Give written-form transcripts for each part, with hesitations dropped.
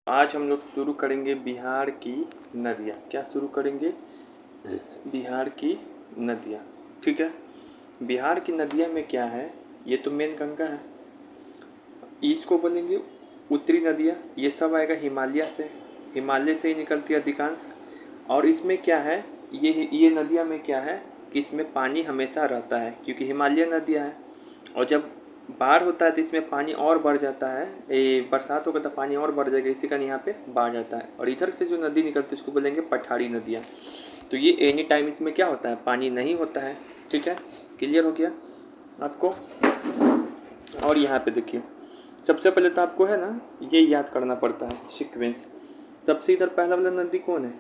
आज हम लोग शुरू करेंगे बिहार की नदियाँ। क्या शुरू करेंगे? बिहार की नदियाँ। ठीक है। बिहार की नदियाँ में क्या है? ये तो मेन गंगा है, इसको बोलेंगे उत्तरी नदियाँ। ये सब आएगा हिमालय से ही निकलती है अधिकांश। और इसमें क्या है, ये नदियाँ में क्या है कि इसमें पानी हमेशा रहता है क्योंकि हिमालय नदियाँ है। और जब बाढ़ होता है तो इसमें पानी और बढ़ जाता है, ये बरसात होगा तो पानी और बढ़ जाएगा, इसी कारण यहाँ पे बाढ़ आता है। और इधर से जो नदी निकलती है उसको बोलेंगे पठारी नदियाँ। तो ये एनी टाइम इसमें क्या होता है, पानी नहीं होता है। ठीक है, क्लियर हो गया आपको? और यहाँ पे देखिए, सबसे पहले तो आपको है ना ये याद करना पड़ता है सीक्वेंस। सबसे इधर पहला वाला नदी कौन है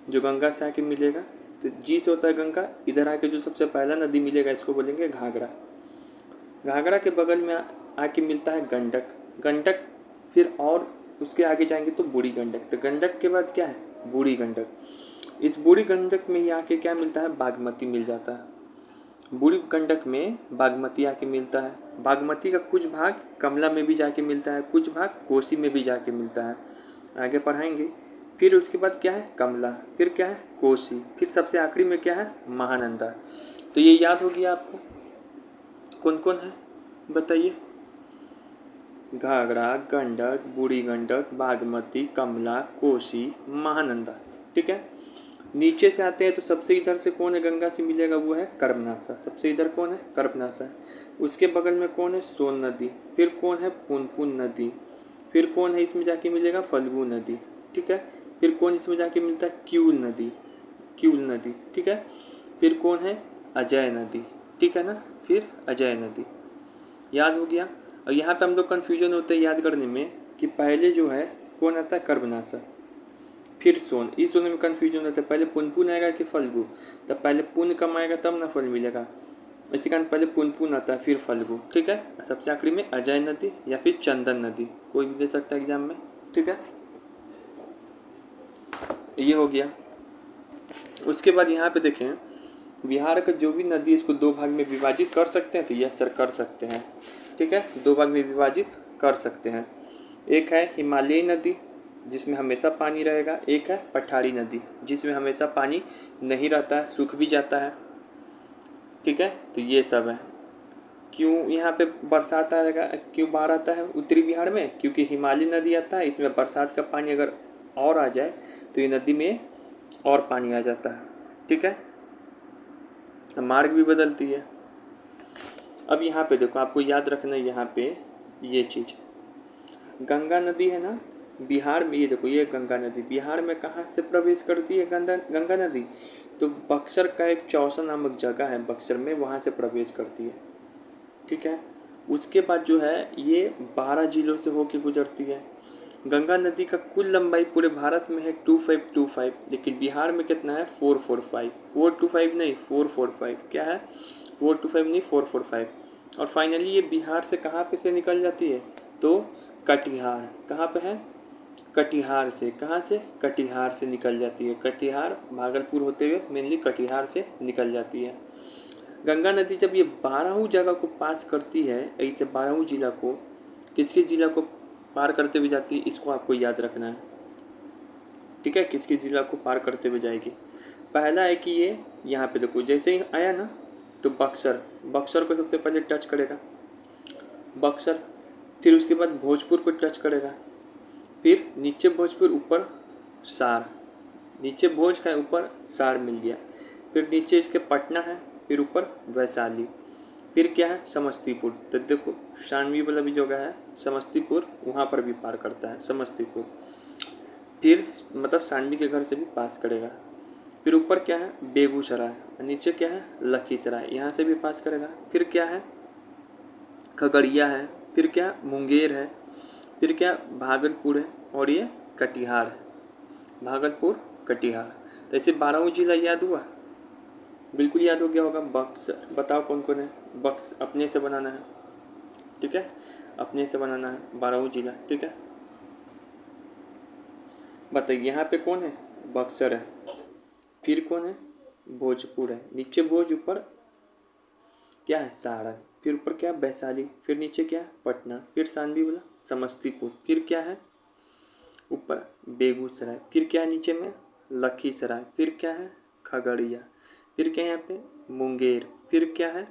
जो गंगा से आके मिलेगा? तो जी से होता है गंगा। इधर आके जो सबसे पहला नदी मिलेगा इसको बोलेंगे घाघरा। घाघरा के बगल में आके मिलता है गंडक। गंडक फिर और उसके आगे जाएंगे तो बूढ़ी गंडक। तो गंडक के बाद क्या है? बूढ़ी गंडक। इस बूढ़ी गंडक में ही आके क्या मिलता है? बागमती मिल जाता है। बूढ़ी गंडक में बागमती आके मिलता है। बागमती का कुछ भाग कमला में भी जाके मिलता है, कुछ भाग कोसी में भी जाके मिलता है। आगे पढ़ाएंगे। फिर उसके बाद क्या है? कमला, फिर क्या है? कोसी, फिर सबसे आखिरी में क्या है? महानंदा। तो ये याद हो गया आपको? कौन कौन है बताइए? घाघरा, गंडक, बूढ़ी गंडक, बागमती, कमला, कोसी, महानंदा। ठीक है। नीचे से आते हैं तो सबसे इधर से कौन है गंगा से मिलेगा? वो है कर्बनाशा। सबसे इधर कौन है? कर्बनाशा। उसके बगल में कौन है? सोन नदी। फिर कौन है? पुनपुन नदी। फिर कौन है इसमें जाके मिलेगा? फल्गु नदी। ठीक है। फिर कौन इसमें जाके मिलता है? क्यूल नदी। क्यूल नदी। ठीक है। फिर कौन है? अजय नदी। ठीक है ना। फिर अजय नदी। याद हो गया? और यहाँ पे हम लोग कन्फ्यूजन होते हैं याद करने में कि पहले जो है कौन आता है? कर्बनाशा, फिर सोन। इस सोन में कन्फ्यूजन होता है, पहले पुनपुन आएगा कि फल्गु? तब पहले पुन कम आएगा तब ना फल मिलेगा, इसी कारण पहले पुनपुन आता है फिर फल्गु। ठीक है। सबसे आखिरी में अजय नदी या फिर चंदन नदी, कोई भी दे सकता है एग्जाम में। ठीक है, ये हो गया। उसके बाद यहाँ पे देखें, बिहार का जो भी नदी है इसको दो भाग में विभाजित कर सकते हैं। तो यस सर, कर सकते हैं। ठीक है, दो भाग में विभाजित कर सकते हैं। एक है हिमालयी नदी जिसमें हमेशा पानी रहेगा, एक है पठारी नदी जिसमें हमेशा पानी नहीं रहता है, सूख भी जाता है। ठीक है, तो ये सब है। क्यों यहाँ पे बरसात आएगा, क्यों बाढ़ आता है उत्तरी बिहार में? क्योंकि हिमालयी नदी आता है, इसमें बरसात का पानी अगर और आ जाए तो ये नदी में और पानी आ जाता है। ठीक है, मार्ग भी बदलती है। अब यहाँ पे देखो, आपको याद रखना है यहाँ पे ये चीज़, गंगा नदी है ना बिहार में। ये देखो, ये गंगा नदी बिहार में कहाँ से प्रवेश करती है? गंगा नदी तो बक्सर का एक चौसा नामक जगह है, बक्सर में, वहाँ से प्रवेश करती है। ठीक है। उसके बाद जो है ये 12 जिलों से होके गुजरती है। गंगा नदी का कुल लंबाई पूरे भारत में है 2525, लेकिन बिहार में कितना है? 445। 425 नहीं, 445। क्या है? 425 नहीं, 445। और फाइनली ये बिहार से कहाँ पे से निकल जाती है? तो कटिहार। कहाँ पे है? कटिहार से। कहाँ से? कटिहार से निकल जाती है। कटिहार भागलपुर होते हुए मेनली कटिहार से निकल जाती है। गंगा नदी जब ये 12 जगह को पास करती है, ऐसे 12 जिला को, किस किस जिला को पार करते हुए जाती है, इसको आपको याद रखना है। ठीक है, किस किस जिला को पार करते हुए जाएगी? पहला है कि ये यहाँ पे देखो, जैसे ही आया ना तो बक्सर, बक्सर को सबसे पहले टच करेगा, बक्सर। फिर उसके बाद भोजपुर को टच करेगा, फिर नीचे भोजपुर, ऊपर सार। नीचे भोज का है, ऊपर सार मिल गया। फिर नीचे इसके पटना है, फिर ऊपर वैशाली। फिर क्या है? समस्तीपुर। तो देखो, शानवी वाला भी जगह है समस्तीपुर, वहाँ पर भी पार करता है समस्तीपुर। फिर मतलब शानवी के घर से भी पास करेगा। फिर ऊपर क्या है? बेगूसराय। नीचे क्या है? लखीसराय, यहाँ से भी पास करेगा। फिर क्या है? खगड़िया है। फिर क्या? मुंगेर है। फिर क्या? भागलपुर है। और ये कटिहार है। भागलपुर, कटिहार। तो ऐसे 12 जिला याद हुआ? बिल्कुल याद हो गया होगा। बक्सर, बताओ कौन कौन है? बक्स अपने से बनाना है। ठीक है, अपने से बनाना है 12 जिला। ठीक है, बताइए यहाँ पे कौन है? बक्सर है। फिर कौन है? भोजपुर है। नीचे भोज, ऊपर क्या है? सारण। फिर ऊपर क्या? वैशाली। फिर नीचे क्या? पटना। फिर शानवी वाला समस्तीपुर। फिर क्या है? ऊपर बेगूसराय, फिर क्या है नीचे में लखीसराय, फिर क्या है खगड़िया, फिर क्या है यहाँ पे मुंगेर, फिर क्या है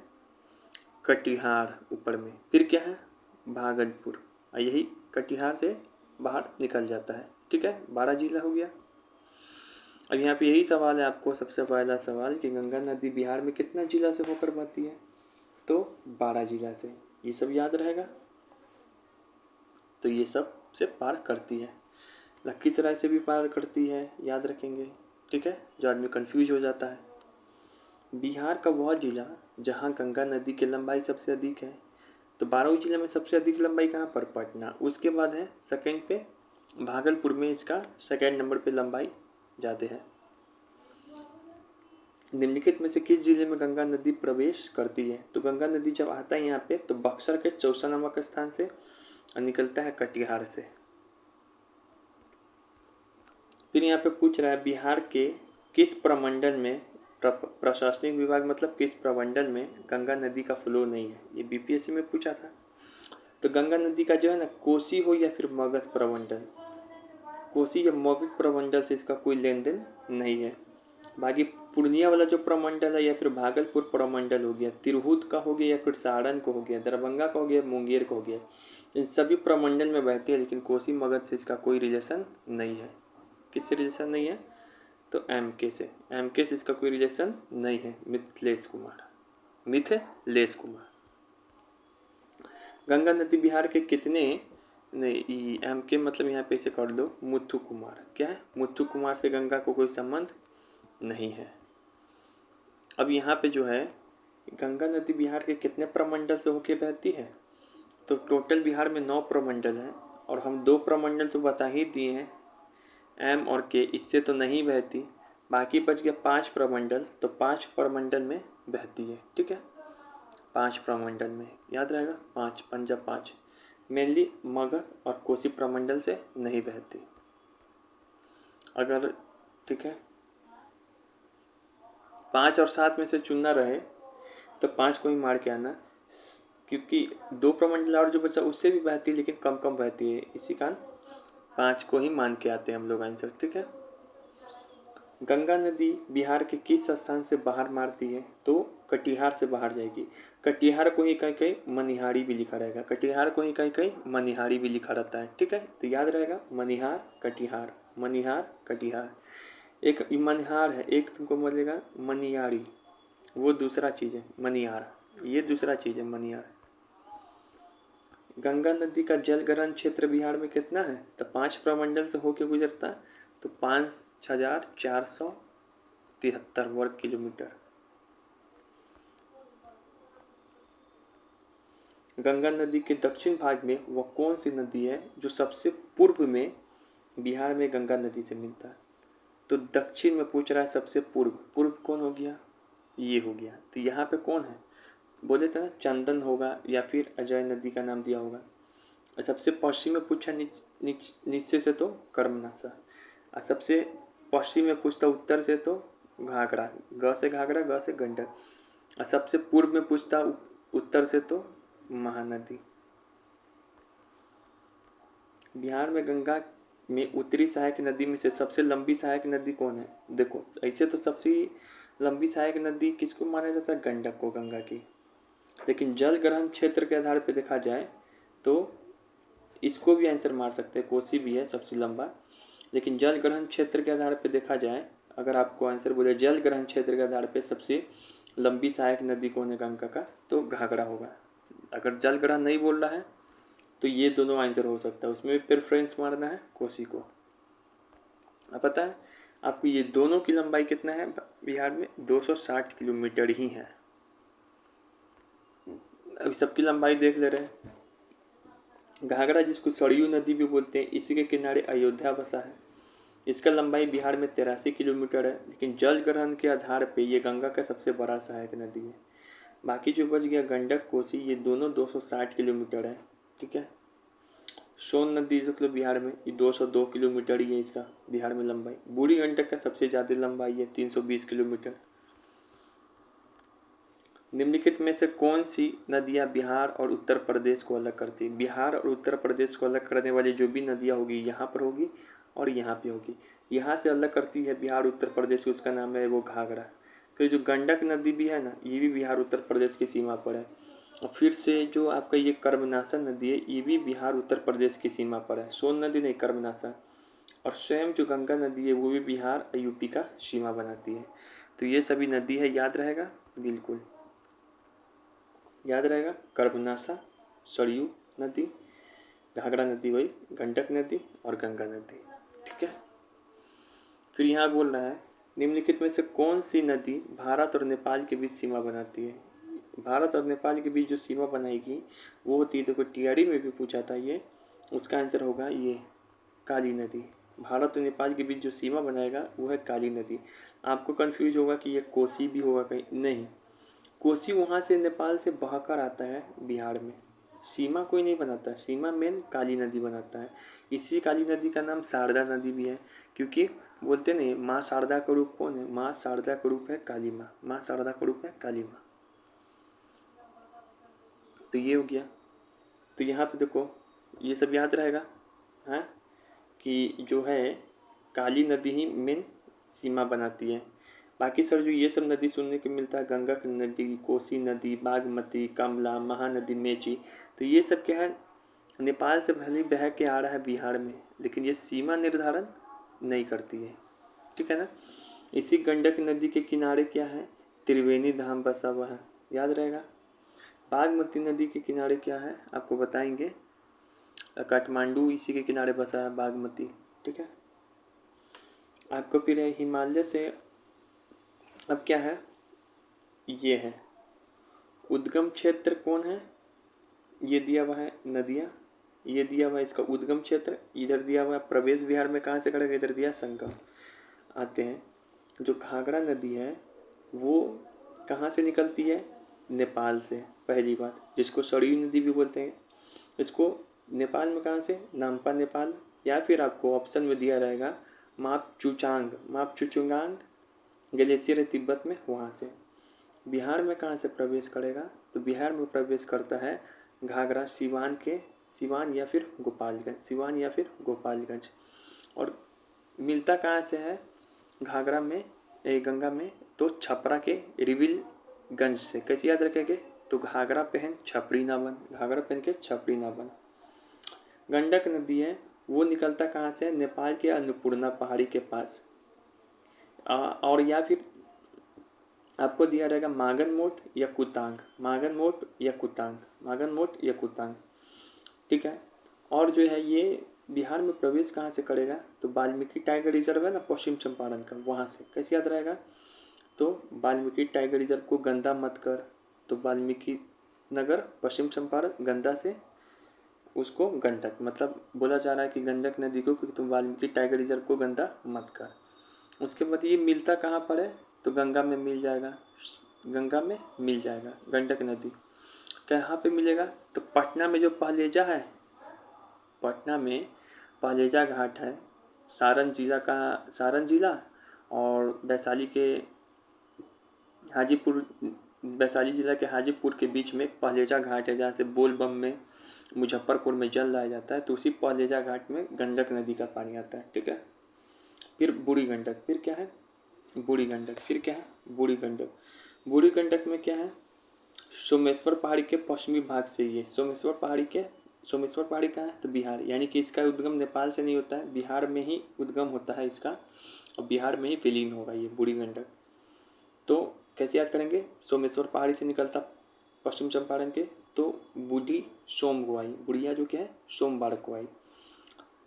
कटिहार ऊपर में, फिर क्या है भागलपुर। और यही कटिहार से बाहर निकल जाता है। ठीक है, 12 जिला हो गया। अब यहाँ पे यही सवाल है आपको, सबसे पहला सवाल कि गंगा नदी बिहार में कितना जिला से होकर बहती है, तो 12 जिला से। ये सब याद रहेगा, तो ये सब से पार करती है। लखीसराय से भी पार करती है, याद रखेंगे। ठीक है, जो आदमी कंफ्यूज हो जाता है। बिहार का वह जिला जहाँ गंगा नदी की लंबाई सबसे अधिक है, तो 12 जिले में सबसे अधिक लंबाई कहाँ पर, पटना। उसके बाद है सेकंड पे भागलपुर में, इसका सेकंड नंबर पे लंबाई ज़्यादा है। निम्नलिखित में से किस जिले में गंगा नदी प्रवेश करती है, तो गंगा नदी जब आता है यहाँ पे तो बक्सर के चौसा नामक स्थान से और निकलता है कटिहार से। फिर यहाँ पे पूछ रहा है बिहार के किस प्रमंडल में, प्रशासनिक विभाग मतलब किस प्रमंडल में गंगा नदी का फ्लो नहीं है। ये बीपीएससी में पूछा था। तो गंगा नदी का जो है ना, कोसी हो या फिर मगध प्रमंडल, कोसी या मगध प्रमंडल से इसका कोई लेन देन नहीं है। बाकी पूर्णिया वाला जो प्रमंडल है या फिर भागलपुर प्रमंडल हो गया, तिरहुत का हो गया या फिर सारण को हो गया, दरभंगा का हो गया, मुंगेर का हो गया, इन सभी प्रमंडल में बहती है, लेकिन कोसी मगध से इसका कोई रिलेशन नहीं है। किससे रिलेशन नहीं है, तो एमके से, एमके से इसका कोई रिलेशन नहीं है। मिथिलेश कुमार। गंगा नदी बिहार के कितने, नहीं एमके मतलब यहाँ पे इसे कर दो मुथु कुमार। क्या है, मुथु कुमार से गंगा को कोई संबंध नहीं है। अब यहाँ पे जो है गंगा नदी बिहार के कितने प्रमंडल से होके बहती है, तो टोटल बिहार में 9 प्रमंडल हैं, और हम 2 प्रमंडल तो बता ही दिए हैं, एम और के, इससे तो नहीं बहती। बाकी बच गया 5 प्रमंडल, तो 5 प्रमंडल में बहती है। ठीक है, 5 प्रमंडल में याद रहेगा, 5 पंजा 5, मेनली मगध और कोसी प्रमंडल से नहीं बहती। अगर ठीक है 5 और 7 में से चुनना रहे तो 5 को ही मार के आना, क्योंकि 2 प्रमंडल और जो बचा उससे भी बहती है, लेकिन कम कम बहती है, इसी कारण 5 को ही मान के आते हैं हम लोग आंसर। ठीक है, गंगा नदी बिहार के किस स्थान से बाहर मारती है, तो कटिहार से बाहर जाएगी। कटिहार को ही कहीं कहीं मनिहारी भी लिखा रहेगा, कटिहार को ही कहीं कहीं मनिहारी भी लिखा रहता है। ठीक है, तो याद रहेगा मनिहार कटिहार, मनिहार कटिहार। एक मनिहार है, एक तुमको मिलेगा मनियारी, वो दूसरा चीज़ है, मनिहार ये दूसरा चीज़ है, मनिहार। गंगा नदी का जल ग्रहण क्षेत्र बिहार में कितना है, तो 5 प्रमंडल से होकर गुजरता है, तो 5473 वर्ग किलोमीटर। गंगा नदी के दक्षिण भाग में वह कौन सी नदी है जो सबसे पूर्व में बिहार में गंगा नदी से मिलता है, तो दक्षिण में पूछ रहा है, सबसे पूर्व, पूर्व कौन हो गया, ये हो गया। तो यहाँ पे कौन है, बोले थे ना चंदन होगा या फिर अजय नदी का नाम दिया होगा। सबसे पश्चिम में पूछा नीचे से तो कर्मनाशा, और सबसे पश्चिम में पूछता उत्तर से तो घाघरा, ग से घाघरा, ग से गंडक, और सबसे पूर्व में पूछता उत्तर से तो महानदी। बिहार में गंगा में उत्तरी सहायक नदी में से सबसे लंबी सहायक नदी कौन है, देखो ऐसे तो सबसे लंबी सहायक नदी किसको माना जाता है, गंडक को, गंगा की। लेकिन जल ग्रहण क्षेत्र के आधार पर देखा जाए तो इसको भी आंसर मार सकते हैं, कोसी भी है सबसे लंबा, लेकिन जल ग्रहण क्षेत्र के आधार पर देखा जाए, अगर आपको आंसर बोले जल ग्रहण क्षेत्र के आधार पर सबसे लंबी सहायक नदी कौन है गंगा का, तो घाघरा होगा। अगर जल ग्रहण नहीं बोल रहा है तो ये दोनों आंसर हो सकता है, उसमें भी प्रेफरेंस मारना है कोसी को। अब पता है आपको ये दोनों की लंबाई कितना है बिहार में, 260 किलोमीटर ही है। अभी सबकी लंबाई देख ले रहे हैं। घाघरा जिसको सरयू नदी भी बोलते हैं, इसी के किनारे अयोध्या बसा है, इसका लंबाई बिहार में 83 किलोमीटर है, लेकिन जल ग्रहण के आधार पे ये गंगा का सबसे बड़ा सहायक नदी है। बाकी जो बच गया गंडक कोसी, ये दोनों 260 किलोमीटर है। ठीक है, सोन नदी जो बिहार में ये 202 किलोमीटर ही है इसका बिहार में लंबाई। बूढ़ी गंडक का सबसे ज़्यादा लंबाई है 320 किलोमीटर। निम्नलिखित में से कौन सी नदियाँ बिहार और उत्तर प्रदेश को अलग करती है? बिहार और उत्तर प्रदेश को अलग करने वाली जो भी नदियाँ होगी यहाँ पर होगी और यहाँ पे होगी। यहाँ से अलग करती है बिहार उत्तर प्रदेश को, उसका नाम है वो घाघरा। फिर जो गंडक नदी भी है ना, ये भी बिहार उत्तर प्रदेश की सीमा पर है। और फिर से जो आपका ये कर्मनाशा नदी है, ये भी बिहार उत्तर प्रदेश की सीमा पर है। सोन नदी नहीं, कर्मनाशा। और स्वयं जो गंगा नदी है वो भी बिहार और यूपी का सीमा बनाती है। तो ये सभी नदी है, याद रहेगा, बिल्कुल याद रहेगा। कर्मनाशा, सरयू नदी, घाघरा नदी वही, गंडक नदी और गंगा नदी। ठीक है। फिर यहाँ बोल रहा है निम्नलिखित में से कौन सी नदी भारत और नेपाल के बीच सीमा बनाती है? भारत और नेपाल के बीच जो सीमा बनाएगी वो होती है, देखो टीआरडी में भी पूछा था ये, उसका आंसर होगा ये काली नदी। भारत और नेपाल के बीच जो सीमा बनाएगा वो है काली नदी। आपको कंफ्यूज होगा कि ये कोसी भी होगा कहीं, नहीं। कोसी वहाँ से नेपाल से बहकर आता है बिहार में। सीमा कोई नहीं बनाता है, सीमा मेन काली नदी बनाता है। इसी काली नदी का नाम शारदा नदी भी है, क्योंकि बोलते नहीं माँ शारदा का रूप कौन है? माँ शारदा का रूप है काली माँ, माँ शारदा का रूप है काली माँ। तो ये हो गया। तो यहाँ पे देखो ये सब याद रहेगा, हाँ, कि जो है काली नदी ही मेन सीमा बनाती है। बाकी सर जो ये सब नदी सुनने को मिलता है, गंगा नदी, कोसी नदी, बागमती, कमला, महानदी, मेची, तो ये सब क्या है, नेपाल से भले बह के आ रहा है बिहार में, लेकिन ये सीमा निर्धारण नहीं करती है। ठीक है ना। इसी गंडक नदी के किनारे क्या है? त्रिवेणी धाम बसा हुआ है, याद रहेगा। बागमती नदी के किनारे क्या है आपको बताएंगे, काठमांडू इसी के किनारे बसा है बागमती। ठीक है। आपको फिर है हिमालय से, अब क्या है, ये है उद्गम क्षेत्र कौन है, ये दिया हुआ है नदियाँ, ये दिया हुआ है इसका उद्गम क्षेत्र, इधर दिया हुआ है प्रवेश बिहार में कहाँ से करेगा, इधर दिया संगम। आते हैं जो घाघरा नदी है वो कहाँ से निकलती है? नेपाल से, पहली बात, जिसको सरयू नदी भी बोलते हैं। इसको नेपाल में कहाँ से? नामपा नेपाल, या फिर आपको ऑप्शन में दिया रहेगा मापचुचुंगांग ग्लेशियर है तिब्बत में, वहाँ से। बिहार में कहाँ से प्रवेश करेगा? तो बिहार में प्रवेश करता है घाघरा सिवान या फिर गोपालगंज। और मिलता कहाँ से है घाघरा में, गंगा में? तो छपरा के रिविलगंज से। कैसे याद रखेंगे? तो घाघरा पहन छपरी ना बन, घाघरा पहन के छपरी ना बन। गंडक नदी है वो निकलता कहाँ से? नेपाल के अन्नपूर्णा पहाड़ी के पास। और या फिर आपको दिया रहेगा मागन मोट या कुतांग। ठीक है। और जो है ये बिहार में प्रवेश कहाँ से करेगा? तो वाल्मीकि टाइगर रिजर्व है ना पश्चिम चंपारण का, वहाँ से। कैसे याद रहेगा? तो वाल्मीकि टाइगर रिजर्व को गंदा मत कर, तो वाल्मीकि नगर पश्चिम चंपारण, गंदा से उसको गंडक, मतलब बोला जा रहा है कि गंडक नदी को कि तुम वाल्मीकि टाइगर रिजर्व को गंदा मत कर। उसके बाद ये मिलता कहाँ पर है? तो गंगा में मिल जाएगा, गंडक नदी। कहाँ पे मिलेगा? तो पटना में जो पहलेजा है, पटना में पहलेजा घाट है, सारण जिला और वैशाली जिला के हाजीपुर के बीच में एक पहलेजा घाट है, जहाँ से बोलबम में मुजफ्फरपुर में जल लाया जाता है। तो उसी पहलेजा घाट में गंडक नदी का पानी आता है। ठीक है। फिर बूढ़ी गंडक, फिर क्या है? बूढ़ी गंडक में क्या है? सोमेश्वर पहाड़ी के पश्चिमी भाग से, ये सोमेश्वर पहाड़ी कहाँ है? तो बिहार, यानी कि इसका उद्गम नेपाल से नहीं होता है, बिहार में ही उद्गम होता है इसका, और बिहार में ही विलीन होगा ये बूढ़ी गंडक। तो कैसे याद करेंगे? सोमेश्वर पहाड़ी से निकलता पश्चिम चंपारण के, तो बूढ़ी सोम को आई, बुढ़िया जो क्या है सोमवार को आई।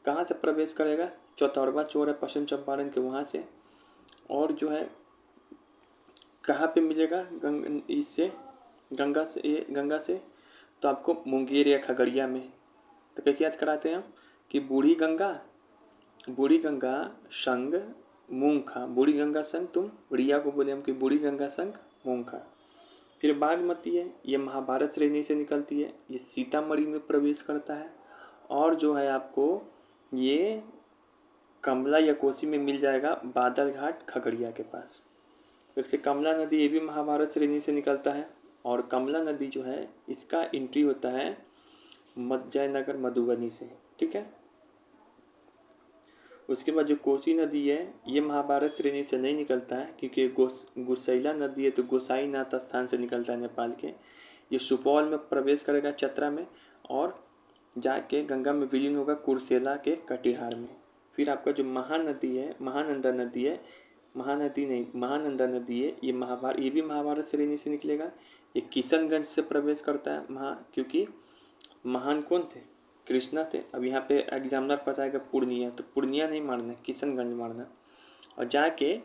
कहाँ से प्रवेश करेगा? चौतरवा चोर है पश्चिम चंपारण के, वहाँ से। और जो है कहाँ पे मिलेगा गंगा से? तो आपको मुंगेर या खगड़िया में। तो कैसे याद कराते हैं हम कि बूढ़ी गंगा संग मूंखा, बूढ़ी गंगा संग तुम रिया को बोले हम कि बूढ़ी गंगा संग मूंखा। फिर बागमती है, ये महाभारत श्रेणी से निकलती है, ये सीतामढ़ी में प्रवेश करता है। और जो है आपको ये कमला या कोसी में मिल जाएगा बादल घाट खगड़िया के पास। फिर से कमला नदी, ये भी महाभारत श्रेणी से निकलता है और कमला नदी जो है इसका एंट्री होता है जयनगर मधुबनी से, ठीक है। उसके बाद जो कोसी नदी है ये महाभारत श्रेणी से नहीं निकलता है, क्योंकि गोसैला नदी है तो गोसाईनाथ स्थान से निकलता है नेपाल के। ये सुपौल में प्रवेश करेगा चतरा में और जाके गंगा में विलीन होगा कुर्सेला के कटिहार में। फिर आपका जो महानदी है, महानंदा नदी है, महानदी नहीं महानंदा नदी है, ये भी महाभारत श्रेणी से निकलेगा। ये किशनगंज से प्रवेश करता है क्योंकि महान कौन थे, कृष्णा थे। अब यहाँ पे एग्जामिनर बताएगा पूर्णिया, तो पूर्णिया नहीं मारना, किशनगंज मारना। और जाके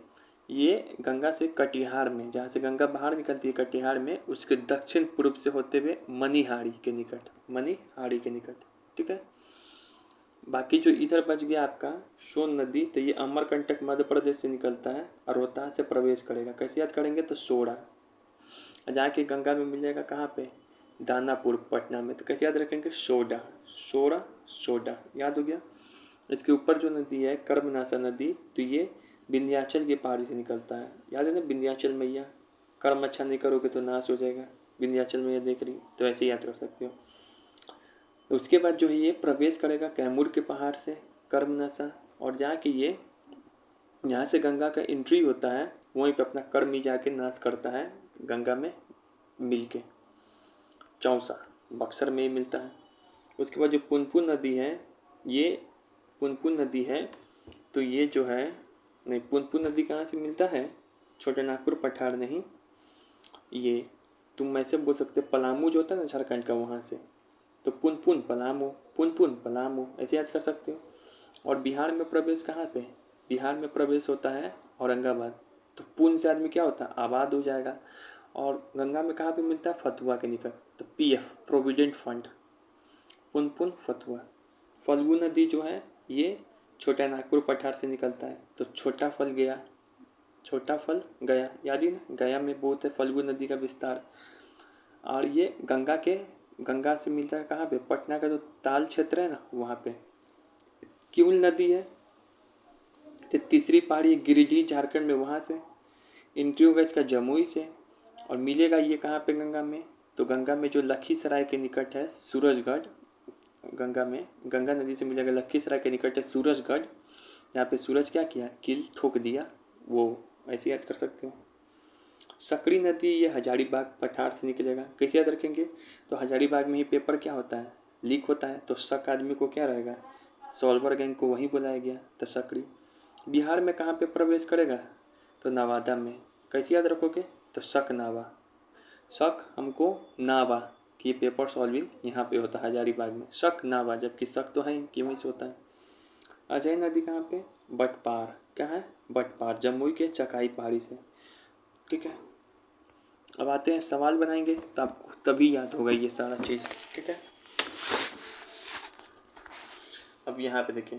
ये गंगा से कटिहार में, जहाँ से गंगा बाहर निकलती है कटिहार में, उसके दक्षिण पूर्व से होते हुए मणिहारी के निकट, ठीक है। बाकी जो इधर बच गया आपका सोन नदी, तो ये अमरकंटक मध्य प्रदेश से निकलता है और रोहतास से प्रवेश करेगा। कैसे याद करेंगे, तो सोड़ा जाके गंगा में मिल जाएगा कहाँ पे, दानापुर पटना में। तो कैसे याद रखेंगे, सोडा याद हो गया। इसके ऊपर जो नदी है कर्मनाशा नदी, तो ये विंध्याचल की पहाड़ी से निकलता है। याद है ना, विंध्याचल मैया, कर्म अच्छा नहीं करोगे तो नाश हो जाएगा, विंध्याचल मैया देख रही, तो ऐसे याद कर सकते हो। उसके बाद जो है ये प्रवेश करेगा कैमूर के पहाड़ से कर्मनाशा, और जाके ये यहाँ से गंगा का एंट्री होता है, वहीं पे अपना कर्म ही जाके नाश करता है गंगा में मिल के। चौसा बक्सर में ही मिलता है। उसके बाद जो पुनपुन नदी है, ये पुनपुन नदी है, तो ये जो है नहीं, पुनपुन नदी कहाँ से मिलता है, छोटे नागपुर पठार नहीं, ये तुम ऐसे बोल सकते पलामू जो होता है ना झारखंड का, वहाँ से। तो पुनपुन पलामू ऐसे याद कर सकते हो। और बिहार में प्रवेश कहाँ पे, बिहार में प्रवेश होता है औरंगाबाद। तो पुन से आदमी क्या होता है, आबाद हो जाएगा। और गंगा में कहाँ पे मिलता है, फतुआ के निकट। तो PF provident fund, Punpun Fatuha. Phalgu नदी जो है ये छोटा नागपुर पठार से निकलता है। तो छोटा फल गया, याद ही ना, गया में बहुत है फल्गु नदी का विस्तार। और ये गंगा से मिलता है कहाँ पे, पटना का जो ताल क्षेत्र है ना वहाँ पे। किउल नदी है, तो तीसरी पहाड़ी गिरिडीह झारखंड में, वहाँ से एंट्री होगा इसका जमुई से। और मिलेगा ये कहाँ पे, गंगा में, तो गंगा में जो लखीसराय के निकट है सूरजगढ़, गंगा नदी से मिलेगा लखीसराय के निकट है सूरजगढ़, यहाँ पे सूरज क्या किया, कील ठोक दिया, वो ऐसे याद कर सकते हो। सकरी नदी ये हजारीबाग पठार से निकलेगा। कैसे याद रखेंगे, तो हजारीबाग में ही पेपर क्या होता है, लीक होता है, तो शक आदमी को क्या रहेगा, सॉल्वर गैंग को वहीं बुलाया गया, तो सकरी। बिहार में कहाँ पे प्रवेश करेगा, तो नवादा में। कैसे याद रखोगे, तो शक हमको नावा कि ये पेपर सॉल्विंग यहाँ पे होता है हजारीबाग में, शक नावा, जबकि शक तो है कि वहीं से होता है। अजय नदी कहाँ पे, बटपार, क्या है, बटपार, जमुई के चकाई पहाड़ी से, ठीक है। अब आते हैं सवाल बनाएंगे, तो आपको तभी याद होगा ये सारा चीज़, ठीक है। अब यहाँ पे देखें,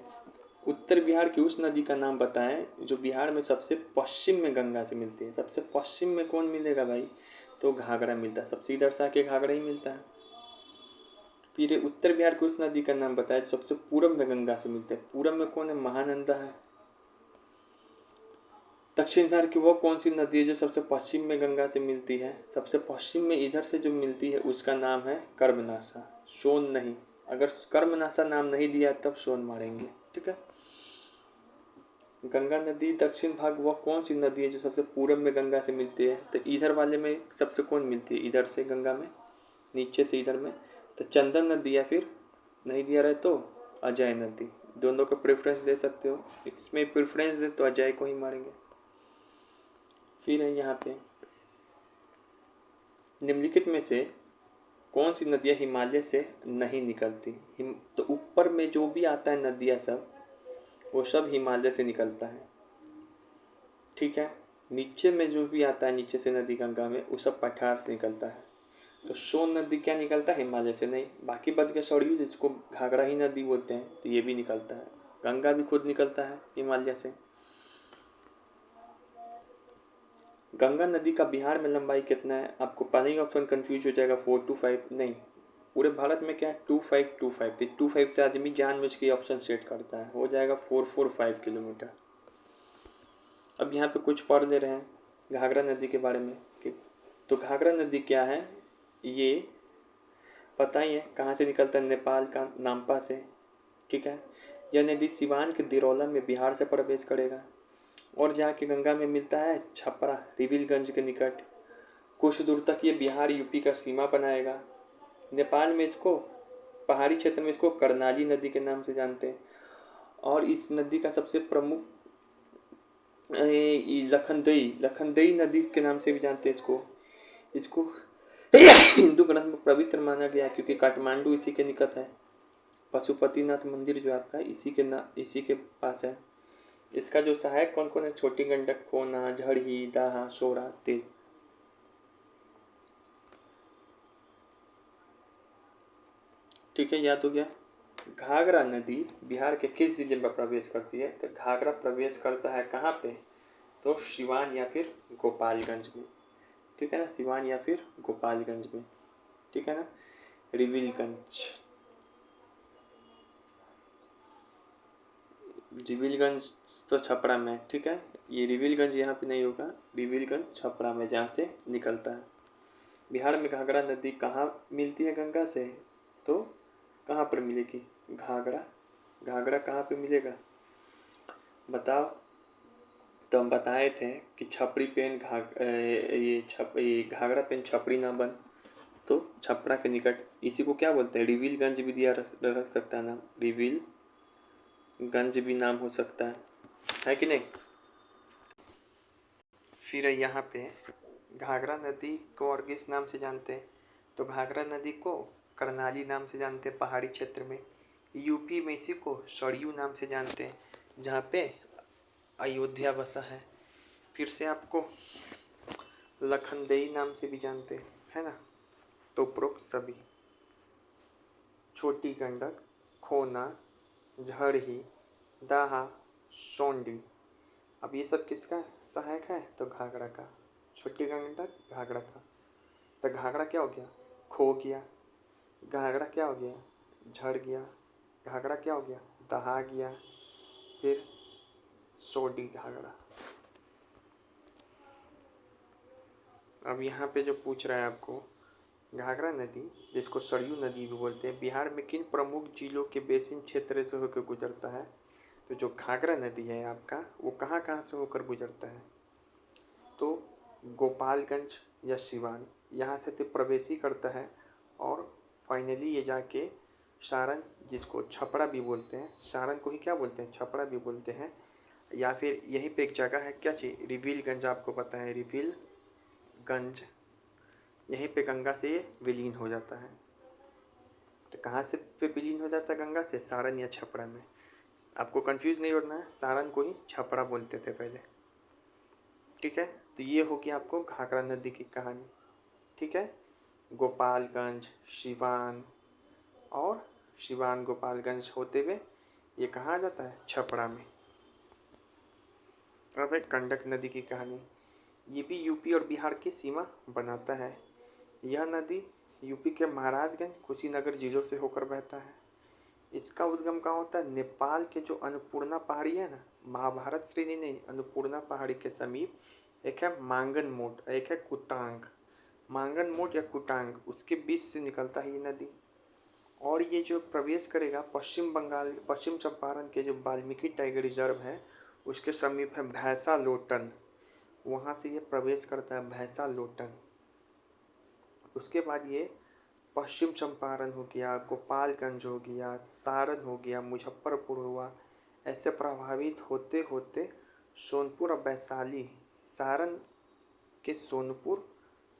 उत्तर बिहार की उस नदी का नाम बताएं जो बिहार में सबसे पश्चिम में गंगा से मिलती है। सबसे पश्चिम में कौन मिलेगा भाई, तो घाघरा मिलता है, सबसे इधर से आके घाघरा ही मिलता है। फिर उत्तर बिहार की उस नदी का नाम बताएं जो सबसे पूरब में गंगा से मिलते हैं। पूरब में कौन है, महानंदा है। दक्षिण बिहार की वो कौन सी नदी है जो सबसे पश्चिम में गंगा से मिलती है, सबसे पश्चिम में इधर से जो मिलती है उसका नाम है कर्मनाशा, सोन नहीं। अगर कर्मनाशा नाम नहीं दिया तब सोन मारेंगे, ठीक है। गंगा नदी दक्षिण भाग वह कौन सी नदी है जो सबसे पूरब में गंगा से मिलती है, तो इधर वाले में सबसे कौन मिलती है, इधर से गंगा में, नीचे से इधर में, तो चंदन नदी, या फिर नहीं दिया रहे तो अजय नदी। दोनों को प्रेफरेंस दे सकते हो, इसमें प्रेफरेंस दे तो अजय को ही मारेंगे। फिर है यहाँ पे, निम्नलिखित में से कौन सी नदियाँ हिमालय से नहीं निकलती। तो ऊपर में जो भी आता है नदियाँ सब, वो सब हिमालय से निकलता है, ठीक है। नीचे में जो भी आता है नीचे से नदी गंगा में, वो सब पठार से निकलता है। तो सोन नदी क्या निकलता है, हिमालय से नहीं। बाकी बच गया सरयू, जिसको घाघरा ही नदी बोलते हैं, तो ये भी निकलता है। गंगा भी खुद निकलता है हिमालय से। गंगा नदी का बिहार में लंबाई कितना है, आपको पहले ही ऑप्शन कंफ्यूज हो जाएगा, 4 to 5 नहीं, पूरे भारत में क्या है 2525। 25 से आदमी जानबूझ के ऑप्शन सेट करता है, हो जाएगा 445 किलोमीटर। अब यहाँ पे कुछ पढ़ ले रहे हैं घाघरा नदी के बारे में कि तो घाघरा नदी क्या है, ये पता ही है कहाँ से निकलता है, नेपाल का नामपा से। ठीक है, यह नदी सिवान के दिरौला में बिहार से प्रवेश करेगा और जहाँ के गंगा में मिलता है छपरा रिविलगंज के निकट। कुछ दूर तक ये बिहार यूपी का सीमा बनाएगा। नेपाल में इसको, पहाड़ी क्षेत्र में इसको कर्णाली नदी के नाम से जानते हैं। और इस नदी का सबसे प्रमुख लखनदई लखनदई नदी के नाम से भी जानते हैं इसको। इसको हिंदू ग्रंथ में पवित्र माना गया क्योंकि काठमांडू इसी के निकट है। पशुपतिनाथ मंदिर जो आपका इसी के पास है। इसका जो सहायक कौन कौन है, छोटी गंडक, कोना, झड़ही, दाहा, सोरा, तेल। ठीक है, याद हो गया। घाघरा नदी बिहार के किस जिले में प्रवेश करती है, तो घाघरा प्रवेश करता है कहाँ पे, तो सिवान या फिर गोपालगंज में। ठीक है ना, सिवान या फिर गोपालगंज में। ठीक है ना, रिविलगंज, रिविलगंज तो छपरा में। ठीक है, ये रिविलगंज यहाँ पे नहीं होगा, रिविलगंज छपरा में जहाँ से निकलता है। बिहार में घाघरा नदी कहाँ मिलती है गंगा से, तो कहाँ पर मिलेगी घाघरा, घाघरा कहाँ पे मिलेगा बताओ। तो हम बताए थे कि छपरी पेन ये घाघरा पेन छपरी ना बन, तो छपरा के निकट इसी को क्या बोलते हैं, रिविलगंज भी दिया रख सकता है नाम, रिविलगंज भी नाम हो सकता है कि नहीं। फिर यहाँ पे घाघरा नदी को और किस नाम से जानते हैं, तो घाघरा नदी को कर्नाली नाम से जानते हैं पहाड़ी क्षेत्र में। यूपी में इसी को सरयू नाम से जानते हैं जहाँ पे अयोध्या बसा है। फिर से आपको लखनदेई नाम से भी जानते हैं, है ना। तो उपरोक्त सभी छोटी गंडक, खोना, झड़ही, दाहा, सोंडी, अब ये सब किसका सहायक है, तो घाघरा का। छोटी गंडक घाघरा का, तो घाघरा क्या हो गया, खो गया। घाघरा क्या हो गया, झड़ गया। घाघरा क्या हो गया, दहा गया। फिर सोडी घाघरा। अब यहाँ पे जो पूछ रहा है आपको, घाघरा नदी जिसको सरयू नदी भी बोलते हैं, बिहार में किन प्रमुख जिलों के बेसिन क्षेत्र से होकर गुजरता है। तो जो घाघरा नदी है आपका, वो कहाँ कहाँ से होकर गुजरता है, तो गोपालगंज या सिवान, यहाँ से तो प्रवेश करता है और फाइनली ये जाके सारण, जिसको छपरा भी बोलते हैं, सारण को ही क्या बोलते हैं, छपरा भी बोलते हैं। या फिर यहीं पे एक जगह है, क्या चीज़, रिविलगंज, आपको पता है रिविलगंज, यहीं पे गंगा से ये विलीन हो जाता है। तो कहाँ से पे विलीन हो जाता है गंगा से, सारण या छपरा में। आपको कंफ्यूज नहीं होना है, सारण को ही छपरा बोलते थे पहले। ठीक है, तो ये होगी आपको घाघरा नदी की कहानी। ठीक है, गोपालगंज, सिवान और सिवान गोपालगंज होते हुए ये कहाँ आ जाता है, छपरा में। अब है गंडक नदी की कहानी। ये भी यूपी और बिहार की सीमा बनाता है। यह नदी यूपी के महाराजगंज, कुशीनगर जिलों से होकर बहता है। इसका उद्गम कहाँ होता है, नेपाल के जो अन्नपूर्णा पहाड़ी है ना, महाभारत श्रेणी नहीं, अन्नपूर्णा पहाड़ी के समीप एक है मांगन मोट, एक है कुटांग। मांगन मोट या कुटांग, उसके बीच से निकलता है ये नदी। और ये जो प्रवेश करेगा पश्चिम बंगाल, पश्चिम चंपारण के जो वाल्मीकि टाइगर रिजर्व है उसके समीप है भैंसा लोटन, वहाँ से ये प्रवेश करता है भैंसा लोटन। उसके बाद ये पश्चिम चंपारण हो गया, गोपालगंज हो गया, सारण हो गया, मुजफ्फरपुर हुआ, ऐसे प्रभावित होते होते सोनपुर और वैशाली, सारण के सोनपुर,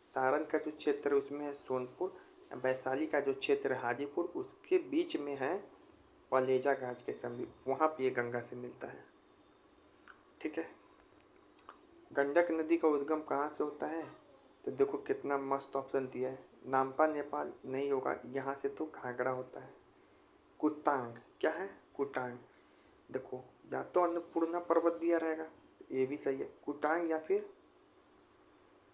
सारण का जो क्षेत्र है उसमें है सोनपुर, वैशाली का जो क्षेत्र है हाजीपुर, उसके बीच में है पलेजा घाट के समीप, वहाँ पे ये गंगा से मिलता है। ठीक है, गंडक नदी का उद्गम कहाँ से होता है, तो देखो कितना मस्त ऑप्शन दिया है, नामपा नेपाल नहीं होगा, यहाँ से तो घाघरा होता है। कुटांग क्या है, कुटांग, देखो या तो अन्नपूर्णा पर्वत दिया रहेगा, ये भी सही है, कुटांग या फिर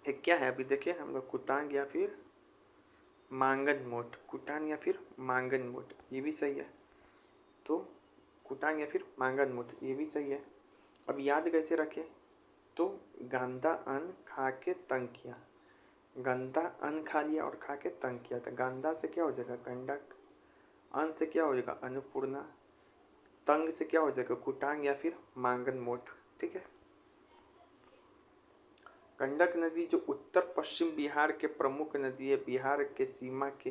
एक क्या है, अभी देखिए हम लोग, कुटांग या फिर मांगन मोट, कुटांग या फिर मांगन मोट, ये भी सही है। तो कुटांग या फिर मांगन मोट, ये भी सही है। अब याद कैसे रखें, तो गांदा अन्न खा के तंग किया, गंदा अन्न खा लिया और खा के तंग किया था। गंदा से क्या हो जाएगा गंडक, अन्न से क्या हो जाएगा अन्नपूर्णा, तंग से क्या हो जाएगा कुटांग या फिर मांगन मोट। ठीक है। गंडक नदी जो उत्तर पश्चिम बिहार के प्रमुख नदी है, बिहार के सीमा के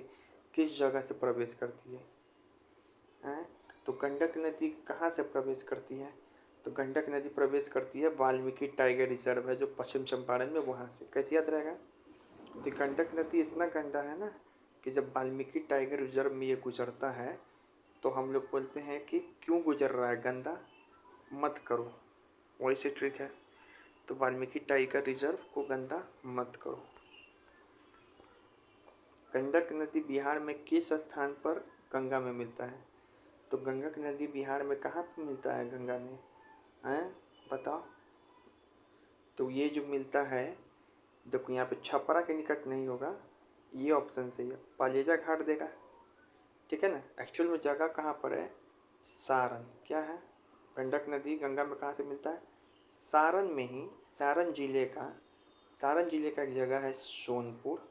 किस जगह से प्रवेश करती है? तो गंडक नदी कहाँ से प्रवेश करती है? तो गंडक नदी प्रवेश करती है वाल्मीकि टाइगर रिजर्व है जो पश्चिम चंपारण में, वहाँ से। कैसे याद रहेगा? तो गंडक नदी इतना गंदा है ना कि जब वाल्मीकि टाइगर रिजर्व में ये गुजरता है तो हम लोग बोलते हैं कि क्यों गुजर रहा है, गंदा मत करो। वैसे ट्रिक है। तो वाल्मीकि टाइगर रिजर्व को गंदा मत करो। गंडक नदी बिहार में किस स्थान पर गंगा में मिलता है? तो गंडक नदी बिहार में कहाँ पर मिलता है गंगा में? हैं बताओ। तो ये जो मिलता है, देखो यहाँ पे छपरा के निकट नहीं होगा, ये ऑप्शन सही है, पालेजा घाट देगा। ठीक है ना। एक्चुअल में जगह कहाँ पर है? सारण। क्या है? गंडक नदी गंगा में कहाँ से मिलता है? सारण में ही। सारण जिले का एक जगह है सोनपुर,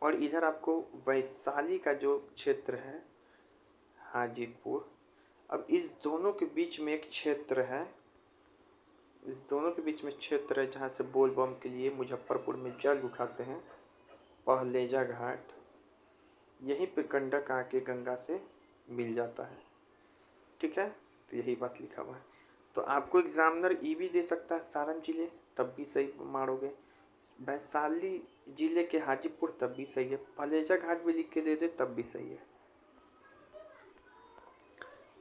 और इधर आपको वैशाली का जो क्षेत्र है हाजीपुर। अब इस दोनों के बीच में एक क्षेत्र है, इस दोनों के बीच में क्षेत्र है जहाँ से बोल बम के लिए मुजफ्फरपुर में जल उठाते हैं, पहलेजा घाट। यहीं पे गंडक आके गंगा से मिल जाता है। ठीक है। तो यही बात लिखा हुआ है। तो आपको एग्जामिनर ई भी दे सकता है सारण जिले, तब भी सही मारोगे। वैशाली जिले के हाजीपुर, तब भी सही है। पहलेजा घाट भी लिख के दे दे, तब भी सही है।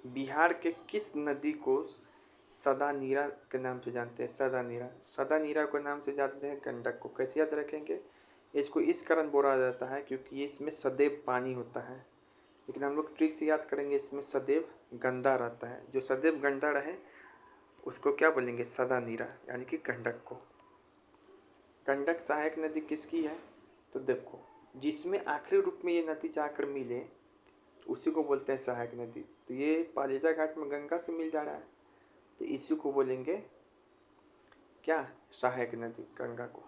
बिहार के किस नदी को सदानीरा के नाम से जानते हैं? सदानीरा। सदानीरा के नाम से जानते हैं गंडक को। कैसे याद रखेंगे? इसको इस कारण बोला जाता है क्योंकि इसमें सदैव पानी होता है, लेकिन हम लोग ट्रिक से याद करेंगे, इसमें सदैव गंदा रहता है। जो सदैव गंदा रहे उसको क्या बोलेंगे? सदानीरा, यानी कि गंडक को। गंडक सहायक नदी किसकी है? तो देखो, जिसमें आखिरी रूप में ये नदी जाकर मिले उसी को बोलते हैं सहायक नदी। तो ये पालीजा घाट में गंगा से मिल जा रहा है, तो इसी को बोलेंगे क्या? सहायक नदी, गंगा को।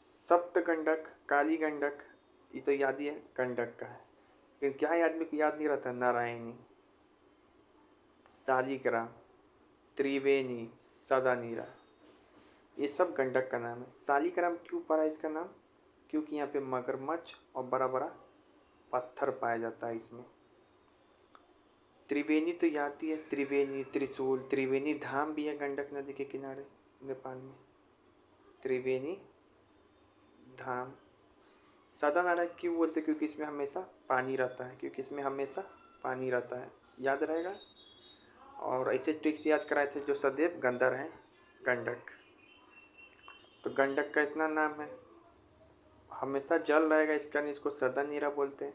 सप्त गंडक, काली गंडक, ये तो याद ही है गंडक का है, लेकिन क्या आदमी को याद नहीं रहता? नारायणी, सालिग्राम, त्रिवेणी, सदानीरा, ये सब गंडक का नाम है। सालिग्राम क्यों पड़ा इसका नाम? क्योंकि यहाँ पे मगरमच्छ और बड़ा बड़ा पत्थर पाया जाता है इसमें। त्रिवेणी तो याद ही है, त्रिवेणी, त्रिशूल, त्रिवेणी धाम भी है गंडक नदी के किनारे नेपाल में, त्रिवेणी धाम। सदानारा क्यों बोलते? क्योंकि इसमें हमेशा पानी रहता है, क्योंकि इसमें हमेशा पानी रहता है, याद रहेगा। और ऐसे ट्रिक्स याद कराए थे जो सदैव गंदा रहे, गंडक। तो गंडक का इतना नाम है, हमेशा जल रहेगा इस कारण इसको सदानीरा बोलते हैं।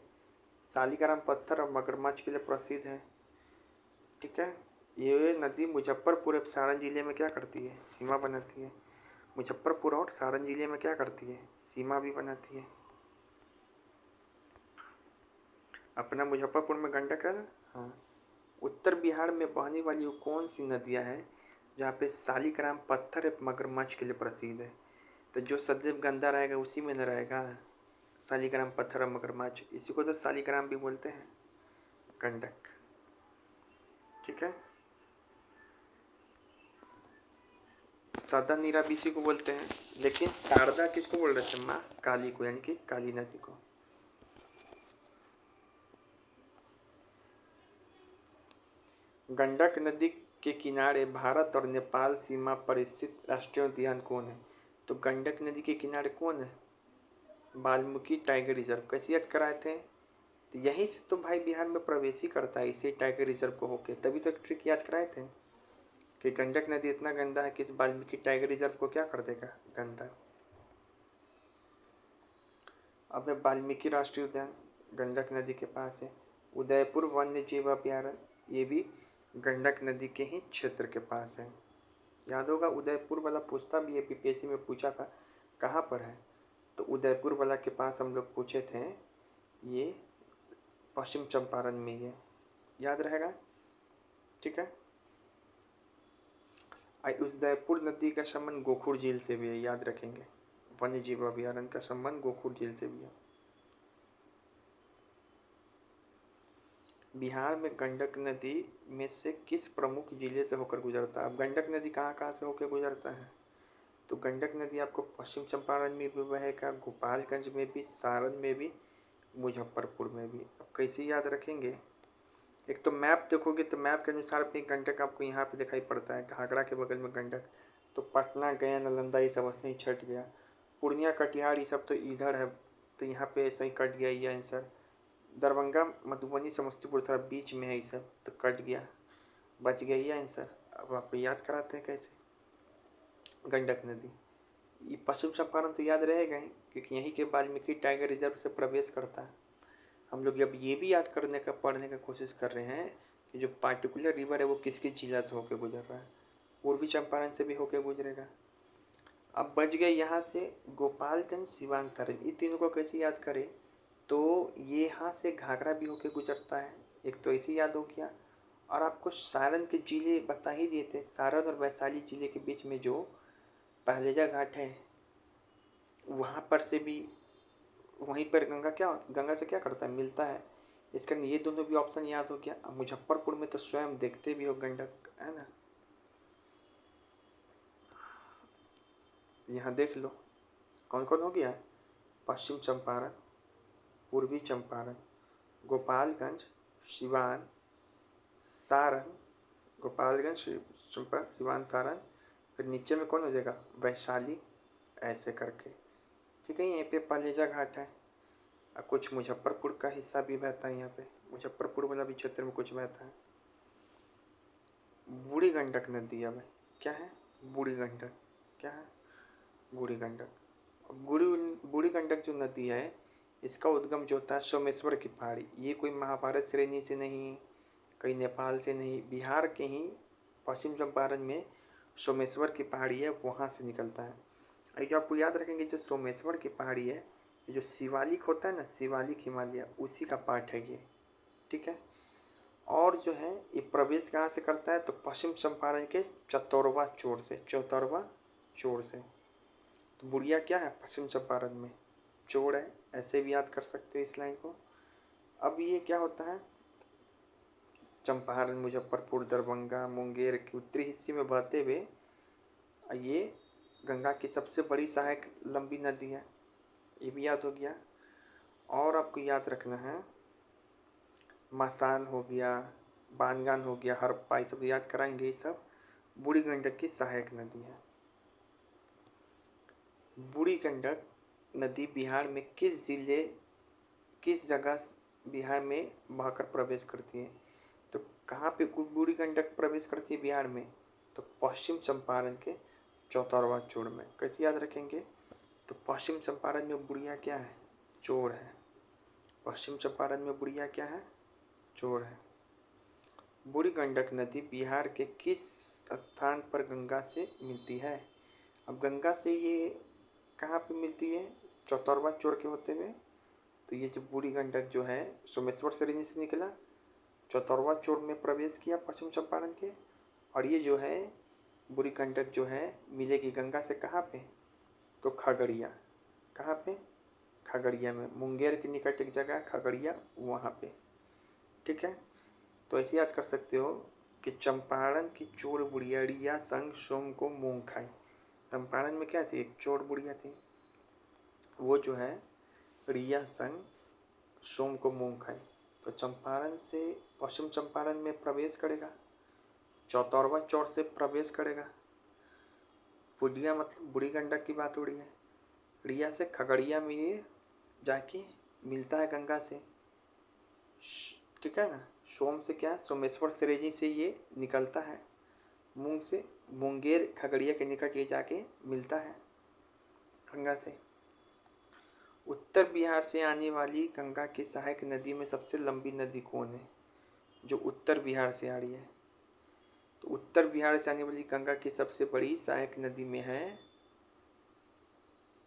सालिग्राम पत्थर और मगरमच्छ के लिए प्रसिद्ध है। ठीक है। ये नदी मुजफ्फरपुर और सारण जिले में क्या करती है? सीमा बनाती है। मुजफ्फरपुर और सारण जिले में क्या करती है? सीमा भी बनाती है। अपना मुजफ्फरपुर में गंडक है ना। हाँ। उत्तर बिहार में बहने वाली वो कौन सी नदियाँ हैं जहाँ पे सालिग्राम पत्थर और मगरमच्छ के लिए प्रसिद्ध है? तो जो सदैव गंदा रहेगा उसी में न रहेगा सालिग्राम पत्थर और मगरमच्छ, इसी को तो सालिग्राम भी बोलते हैं, गंडक। ठीक है। सदानीरा भी इसी को बोलते हैं, लेकिन शारदा किसको बोल रहे थे? माँ काली को, यानी कि काली नदी को। गंडक नदी के किनारे भारत और नेपाल सीमा पर स्थित राष्ट्रीय उद्यान कौन है? तो गंडक नदी के किनारे कौन है? Valmiki tiger reserve. कैसे याद कराए थे? तो यहीं से तो भाई बिहार में प्रवेश ही करता है, इसी टाइगर रिजर्व को होके, तभी तो ट्रिक याद कराए थे कि गंडक नदी इतना गंदा है कि इस वाल्मीकि टाइगर रिजर्व को क्या कर देगा? गंदा। अब है वाल्मीकि राष्ट्रीय उद्यान, गंडक नदी के पास है। उदयपुर वन्य जीव अभयारण्य, ये भी गंडक नदी के ही क्षेत्र के पास है। याद होगा उदयपुर वाला पूछता भी है, पीपीएससी में पूछा था कहाँ पर है, तो उदयपुर वाला के पास हम लोग पूछे थे, ये पश्चिम चंपारण में ही है, याद रहेगा। ठीक है। उदयपुर नदी का संबंध गोखुर झील से भी है, याद रखेंगे। वन्य जीव अभयारण्य का संबंध गोखुर झील से भी है। बिहार में गंडक नदी में से किस प्रमुख जिले से होकर गुजरता है? अब गंडक नदी कहाँ कहाँ से होकर गुजरता है? तो गंडक नदी आपको पश्चिम चंपारण में भी बहेगा, गोपालगंज में भी, सारण में भी, मुजफ्फरपुर में भी। अब कैसे याद रखेंगे? एक तो मैप देखोगे तो मैप के अनुसार भी गंडक आपको यहाँ पे दिखाई पड़ता है, घाघरा के बगल में गंडक। तो पटना गया, नालंदा ये सब ऐसे ही छट गया। पूर्णिया कटिहार ये सब तो इधर है, तो यहाँ पे ऐसा ही कट गया ये आंसर। दरभंगा मधुबनी समस्तीपुर थोड़ा बीच में है ये सब, तो कट गया, बच गया ये आंसर। अब आपको याद कराते हैं कैसे। गंडक नदी ये पश्चिम चंपारण तो याद रहेगा ही, क्योंकि यहीं के वाल्मीकि टाइगर रिजर्व से प्रवेश करता है। हम लोग अब ये भी याद करने का पढ़ने का कोशिश कर रहे हैं कि जो पार्टिकुलर रिवर है वो किस किस जिला से होकर गुजर रहा है। पूर्वी चंपारण से भी होकर गुजरेगा। अब बच गए यहाँ से गोपालगंज, सिवान, सारण। ये तीनों को कैसे याद करें? तो ये यहाँ से घाघरा भी होकर गुजरता है, एक तो ऐसे याद हो गया। और आपको सारण के जिले बता ही दिए थे, सारण और वैशाली जिले के बीच में जो पहलेजा घाट है, वहाँ पर से भी, वहीं पर गंगा से क्या करता है, मिलता है। इस कारण ये दोनों भी ऑप्शन याद हो गया। अब मुजफ्फरपुर में तो स्वयं देखते भी हो गंडक, है ना। यहाँ देख लो कौन कौन हो गया। पश्चिम चंपारण, पूर्वी चंपारण, गोपालगंज, सिवान, सारण, गोपालगंज, सिवान, सारण। फिर नीचे में कौन हो जाएगा, वैशाली, ऐसे करके। ठीक है, यहीं पे पलेजा घाट है। और कुछ मुजफ्फरपुर का हिस्सा भी बहता है यहाँ पे, मुजफ्फरपुर वाला भी क्षेत्र में कुछ बहता है। बूढ़ी गंडक नदी अब क्या है, बूढ़ी गंडक क्या है, बूढ़ी गंडक। बूढ़ी गंडक जो नदी है, इसका उद्गम जो होता है सोमेश्वर की पहाड़ी। ये कोई महाभारत श्रेणी से नहीं, कहीं नेपाल से नहीं, बिहार के ही पश्चिम चंपारण में सोमेश्वर की पहाड़ी है, वहाँ से निकलता है। और जो आपको याद रखेंगे, जो सोमेश्वर की पहाड़ी है, ये जो शिवालिक होता है ना, शिवालिक हिमालय, उसी का पार्ट है ये। ठीक है। और जो है ये प्रवेश कहाँ से करता है, तो पश्चिम चंपारण के चतौरवा चोर से, चौतरवा चोर से। तो बुढ़िया क्या है, पश्चिम चंपारण में, चोर है, ऐसे भी याद कर सकते हो इस लाइन को। अब ये क्या होता है, चंपारण, मुजफ्फरपुर, दरभंगा, मुंगेर के उत्तरी हिस्से में बहते हुए ये गंगा की सबसे बड़ी सहायक लंबी नदी है, ये भी याद हो गया। और आपको याद रखना है, मसान हो गया, बानगान हो गया, हरप्पा, ये सब याद कराएंगे। ये सब बूढ़ी गंडक की सहायक नदी है। बूढ़ी गंडक नदी बिहार में किस जगह बिहार में बहकर प्रवेश करती है? तो कहाँ पे बूढ़ी गंडक प्रवेश करती है बिहार में? तो पश्चिम चंपारण के चौतरवा चोर में। कैसे याद रखेंगे? तो पश्चिम चंपारण में बुढ़िया क्या है, चोर है। पश्चिम चंपारण में बुढ़िया क्या है, चोर है। बूढ़ी गंडक नदी बिहार के किस स्थान पर गंगा से मिलती है? अब गंगा से ये कहाँ पे मिलती है, चौतरवा चोर के होते हुए। तो ये जो बूढ़ी गंडक जो है सोमेश्वर श्रेणी से निकला, चौतरवा चोर में प्रवेश किया पश्चिम चंपारण के। और ये जो है बूढ़ी गंडक जो है मिलेगी गंगा से कहाँ पे, तो खगड़िया। कहाँ पे, खगड़िया में, मुंगेर के निकट एक जगह खगड़िया, वहाँ पे। ठीक है। तो ऐसे याद कर सकते हो कि चंपारण की चोर बुढ़िया रिया संग सोम को मूंग खाई। चंपारण में क्या थी, एक चोर बुढ़िया थी, वो जो है रिया संग सोम को मूंग खाई। तो चंपारण से पश्चिम चंपारण में प्रवेश करेगा, चौतरवा चौर से प्रवेश करेगा। बुढ़िया मतलब बूढ़ी गंडक की बात हो रही है। रिया से खगड़िया में ये जाके मिलता है गंगा से। ठीक है ना। सोम से क्या, सोमेश्वर श्रेणी से ये निकलता है। मूंग से मुंगेर खगड़िया के निकट ये जाके मिलता है गंगा से। उत्तर बिहार से आने वाली गंगा की सहायक नदी में सबसे लंबी नदी कौन है, जो उत्तर बिहार से आ रही है? तो उत्तर बिहार से आने वाली गंगा की सबसे बड़ी सहायक नदी में है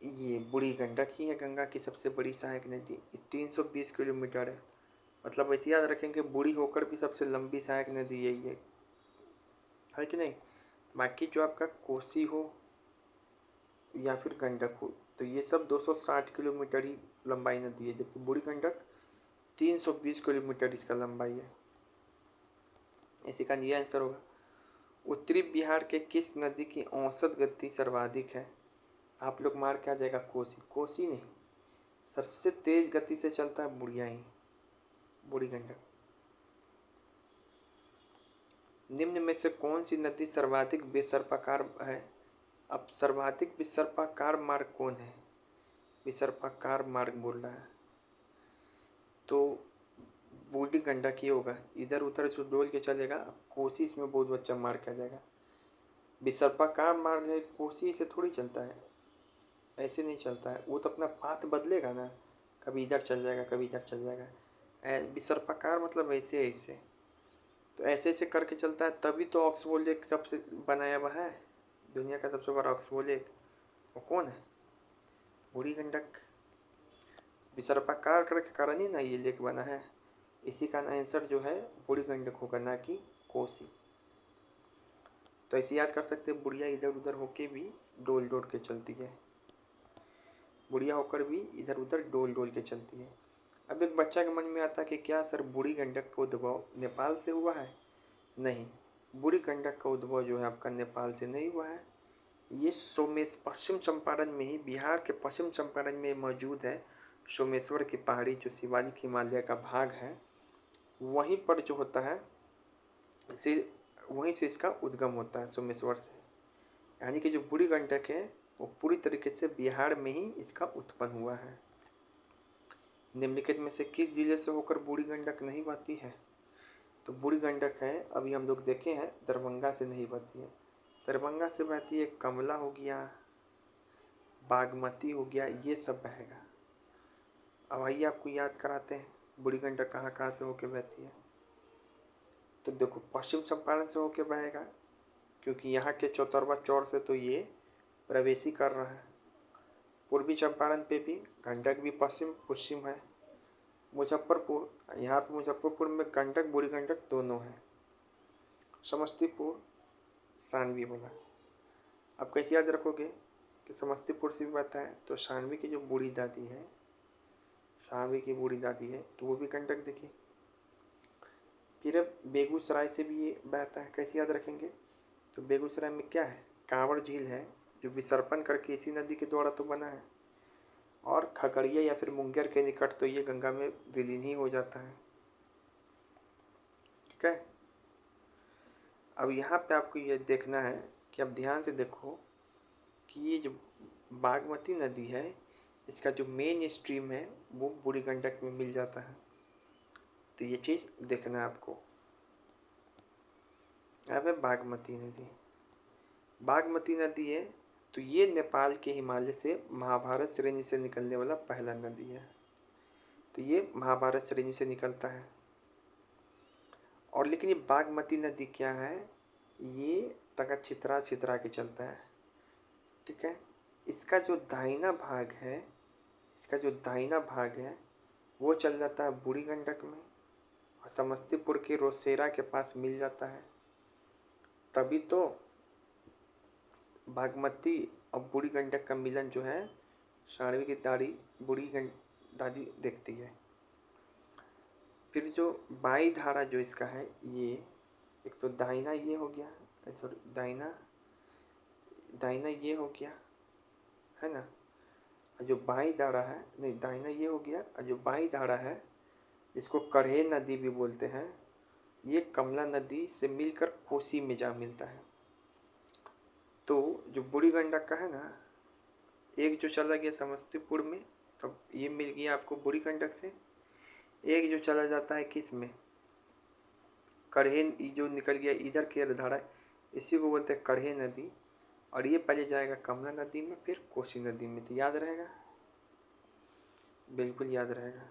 ये बूढ़ी गंडक ही है। गंगा की सबसे बड़ी सहायक नदी 320 किलोमीटर है। मतलब वैसे याद रखेंगे, बूढ़ी होकर भी सबसे लंबी सहायक नदी यही है कि नहीं। बाकी जो आपका कोसी हो या फिर गंडक हो, तो ये सब 260 किलोमीटर ही लंबाई नदी है, जबकि बूढ़ी गंडक 320 किलोमीटर इसका लंबाई है। इसी का ये आंसर होगा। उत्तरी बिहार के किस नदी की औसत गति सर्वाधिक है? आप लोग मार के आ जाएगा कोसी। कोसी नहीं, सबसे तेज गति से चलता है बुढ़िया ही, बूढ़ी गंडक। निम्न में से कौन सी नदी सर्वाधिक विसर्पाकार है? अब सर्वाधिक विसर्पाकार मार्ग कौन है? विसर्पाकार मार्ग बोल रहा है तो बूढ़ी गंडक ही होगा। इधर उधर जो डोल के चलेगा, कोसी इसमें बहुत बच्चा मार के आ जाएगा। विसर्पाकार मार्ग है, कोसी से थोड़ी चलता है, ऐसे नहीं चलता है। वो तो अपना पाथ बदलेगा ना, कभी इधर चल जाएगा कभी इधर चल जाएगा। विसर्पाकार मतलब ऐसे ऐसे, तो ऐसे ऐसे करके चलता है। तभी तो ऑक्सबोलेक सबसे बनाया हुआ है, दुनिया का सबसे बड़ा ऑक्सबोलेक। वो कौन है? बूढ़ी गंडक। विसर्पाकार करके कारण ही ना ये लेक बना है। इसी का आंसर जो है बूढ़ी गंडक होगा, ना कि कोसी। तो ऐसे याद कर सकते हैं, बुढ़िया इधर उधर होके भी डोल डोल के चलती है, बुढ़िया होकर भी इधर उधर डोल डोल के चलती है। अब एक बच्चा के मन में आता है कि क्या सर बूढ़ी गंडक का उद्भव नेपाल से हुआ है? नहीं, बूढ़ी गंडक का उद्भव जो है आपका नेपाल से नहीं हुआ है। ये पश्चिम चंपारण में ही, बिहार के पश्चिम चंपारण में मौजूद है सोमेश्वर की पहाड़ी, जो शिवालिक हिमालय का भाग है। वहीं पर जो होता है इसे, वहीं से इसका उद्गम होता है, सोमेश्वर से। यानी कि जो बूढ़ी गंडक है वो पूरी तरीके से बिहार में ही इसका उत्पन्न हुआ है। निम्नलिखित में से किस जिले से होकर बूढ़ी गंडक नहीं बहती है? तो बूढ़ी गंडक है, अभी हम लोग देखे हैं, दरभंगा से नहीं बहती है। दरभंगा से बहती है कमला हो गया, बागमती हो गया, ये सब बहेगा। अब आइए आपको याद कराते हैं बूढ़ी गंडक कहाँ कहाँ से होकर बहती है। तो देखो, पश्चिम चंपारण से होकर बहेगा, क्योंकि यहाँ के चौतरवा चौर से तो ये प्रवेशी कर रहा है। पूर्वी चंपारण पे भी गंडक भी पश्चिम है। मुजफ्फरपुर, यहाँ पे मुजफ्फरपुर में गंडक बूढ़ी गंडक दोनों है। समस्तीपुर, शानवी बोला। अब कैसे याद रखोगे कि समस्तीपुर से भी बहता है, तो शानवी की जो बूढ़ी दादी है, शानवी की बूढ़ी दादी है, तो वो भी गंडक दिखी। फिर अब बेगूसराय से भी ये बहता है, कैसे याद रखेंगे? तो बेगूसराय में क्या है? कांवड़ झील है, जो विसर्पण करके इसी नदी के द्वारा तो बना है। और खगड़िया या फिर मुंगेर के निकट तो ये गंगा में विलीन ही हो जाता है। ठीक है। अब यहाँ पे आपको ये देखना है कि अब ध्यान से देखो कि ये जो बागमती नदी है, इसका जो मेन स्ट्रीम है वो बूढ़ी गंडक में मिल जाता है। तो ये चीज़ देखना है आपको। अब है बागमती नदी। बागमती नदी है तो ये नेपाल के हिमालय से महाभारत श्रेणी से निकलने वाला पहला नदी है। तो ये महाभारत श्रेणी से निकलता है। और लेकिन ये बागमती नदी क्या है, ये तक छितरा छितरा के चलता है। ठीक है। इसका जो दाहिना भाग है, इसका जो दाहिना भाग है वो चल जाता है बूढ़ी गंडक में, और समस्तीपुर के रोसेरा के पास मिल जाता है। तभी तो बागमती और बूढ़ी गंडक का मिलन जो है शानवी की दाढ़ी बूढ़ी दादी देखती है। फिर जो बाई धारा जो इसका है, ये एक तो दाहिना ये हो गया, सॉरी दाहिना दाहिना ये हो गया है ना, और जो बाई धारा है, नहीं दाहिना ये हो गया, और जो बाई धारा है इसको कढ़े नदी भी बोलते हैं, ये कमला नदी से मिलकर कोसी में जा मिलता है। तो जो बूढ़ी गंडक का है ना, एक जो चला गया समस्तीपुर में, तब ये मिल गया आपको बूढ़ी गंडक से। एक जो चला जाता है किस में, कढ़े, जो निकल गया इधर की धारा, इसी को बोलते हैं कढ़े नदी। और ये पहले जाएगा कमला नदी में, फिर कोसी नदी में। तो याद रहेगा, बिल्कुल याद रहेगा।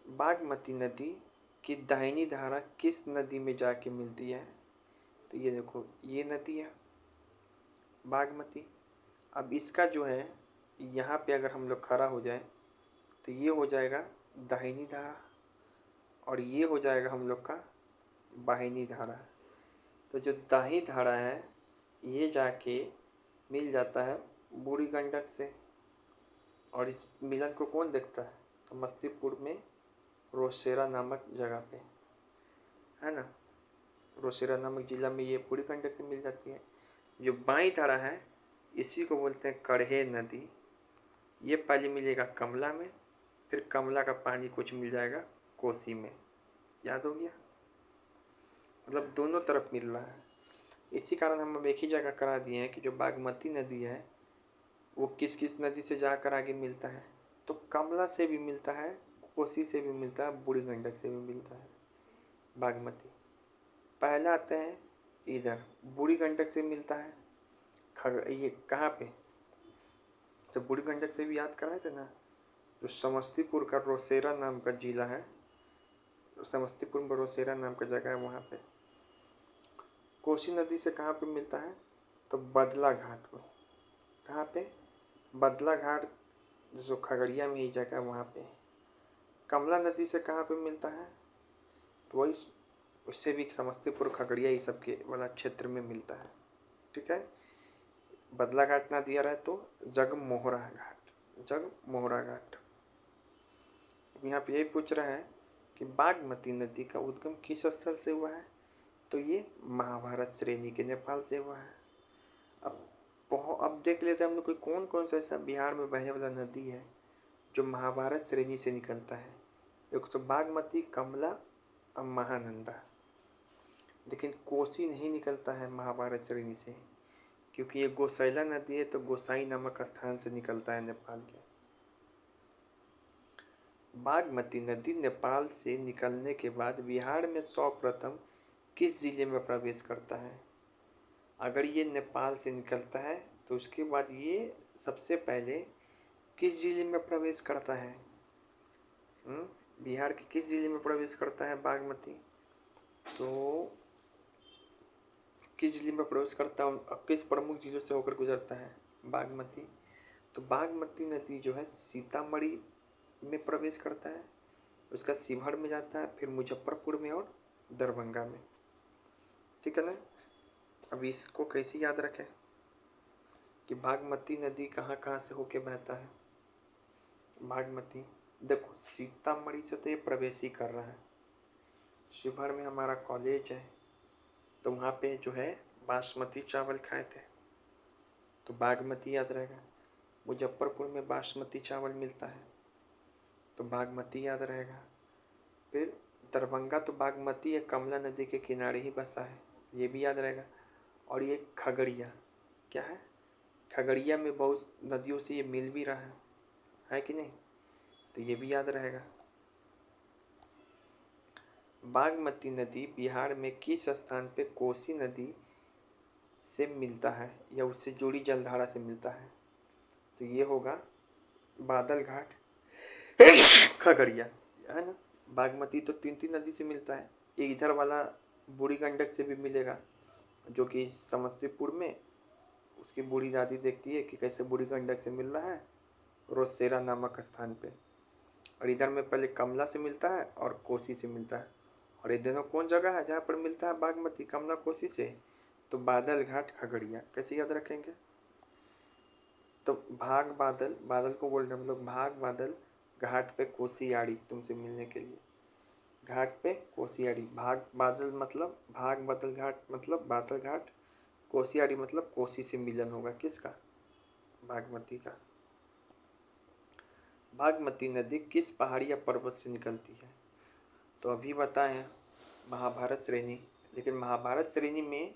बागमती नदी की दाहिनी धारा किस नदी में जाके मिलती है? तो ये देखो, ये नदी है बागमती। अब इसका जो है, यहाँ पे अगर हम लोग खड़ा हो जाए तो ये हो जाएगा दाहिनी धारा, और ये हो जाएगा हम लोग का बाहिनी धारा। तो जो दाही धारा है ये जाके मिल जाता है बूढ़ी गंडक से। और इस मिलन को कौन देखता है? समस्तीपुर में रोसेरा नामक जगह पे, है ना। रोसेरा नामक जिला में ये बूढ़ी गंडक से मिल जाती है। जो बाई धारा है इसी को बोलते हैं कड़हे नदी। ये पहले मिलेगा कमला में, फिर कमला का पानी कुछ मिल जाएगा कोसी में। याद हो गया? मतलब दोनों तरफ मिल रहा है। इसी कारण हम अब एक ही जगह करा दिए हैं कि जो बागमती नदी है वो किस किस नदी से जाकर आगे मिलता है। तो कमला से भी मिलता है, कोसी से भी मिलता है, बूढ़ी गंडक से भी मिलता है बागमती। पहले आते हैं इधर बूढ़ी गंडक से मिलता है ये कहाँ पे? तो बूढ़ी गंडक से भी याद कराए थे ना, जो समस्तीपुर का रोसेरा नाम का जिला है, समस्तीपुर में रोसेरा नाम का जगह है वहाँ पे। कोसी नदी से कहाँ पे मिलता है? तो बदला घाट में। कहाँ पे? बदला घाट, जो खगड़िया में ही जगह वहाँ पे। कमला नदी से कहाँ पे मिलता है? तो वही उससे भी समस्तीपुर खगड़िया ये सब के वाला क्षेत्र में मिलता है। ठीक है। बदला घाट ना दिया रहे तो जगमोहरा घाट, जगमोहरा घाट। यहाँ पे यही पूछ रहा है कि बागमती नदी का उद्गम किस स्थल से हुआ है? तो ये महाभारत श्रेणी के नेपाल से हुआ है। अब देख लेते हैं हम लोग कौन कौन सा ऐसा बिहार में बहने वाला नदी है जो महाभारत श्रेणी से निकलता है। एक तो बागमती, कमला और महानंदा। लेकिन कोसी नहीं निकलता है महाभारत श्रेणी से, क्योंकि ये गोसैला नदी है तो गोसाई नामक स्थान से निकलता है नेपाल के। बागमती नदी नेपाल से निकलने के बाद बिहार में सर्वप्रथम किस जिले में प्रवेश करता है? अगर ये नेपाल से निकलता है तो उसके बाद ये सबसे पहले किस जिले में प्रवेश करता है? बिहार के किस जिले में प्रवेश करता है बागमती? तो किस जिले में प्रवेश करता है और किस प्रमुख जिलों से होकर गुजरता है बागमती? तो बागमती नदी जो है सीतामढ़ी में प्रवेश करता है, उसका शिवहर में जाता है, फिर मुजफ्फरपुर में और दरभंगा में। ठीक है ना। अब इसको कैसे याद रखें कि बागमती नदी कहाँ कहाँ से होके बहता है? बागमती देखो सीतामढ़ी से तो ये प्रवेश ही कर रहा है। शिवहर में हमारा कॉलेज है तो वहाँ पे जो है बासमती चावल खाए थे तो बागमती याद रहेगा। मुजफ्फरपुर में बासमती चावल मिलता है तो बागमती याद रहेगा। फिर दरभंगा तो बागमती या कमला नदी के किनारे ही बसा है, ये भी याद रहेगा। और ये खगड़िया क्या है? खगड़िया में बहुत नदियों से ये मिल भी रहा है कि नहीं? तो ये भी याद रहेगा। बागमती नदी बिहार में किस स्थान पे कोसी नदी से मिलता है या उससे जुड़ी जलधारा से मिलता है? तो ये होगा बादल घाट खगड़िया, है ना। बागमती तो तीन नदी से मिलता है। एक इधर वाला बूढ़ी गंडक से भी मिलेगा जो कि समस्तीपुर में उसकी बूढ़ी दादी देखती है कि कैसे बूढ़ी गंडक से मिल रहा है रोसेरा नामक स्थान पे। और इधर में पहले कमला से मिलता है और कोसी से मिलता है। और ये दोनों कौन जगह है जहाँ पर मिलता है बागमती कमला कोसी से? तो बादल घाट खगड़िया। कैसे याद रखेंगे? तो भाग बादल, बादल को बोल रहे हम लोग भाग बादल घाट पे कोसियाड़ी तुमसे मिलने के लिए। घाट पे कोसियाड़ी, भाग बादल मतलब भाग बादल घाट मतलब बादल घाट, कोसियाड़ी मतलब कोसी से मिलन होगा किसका? बागमती का। बागमती नदी किस पहाड़ी या पर्वत से निकलती है? तो अभी बताएं महाभारत श्रेणी, लेकिन महाभारत श्रेणी में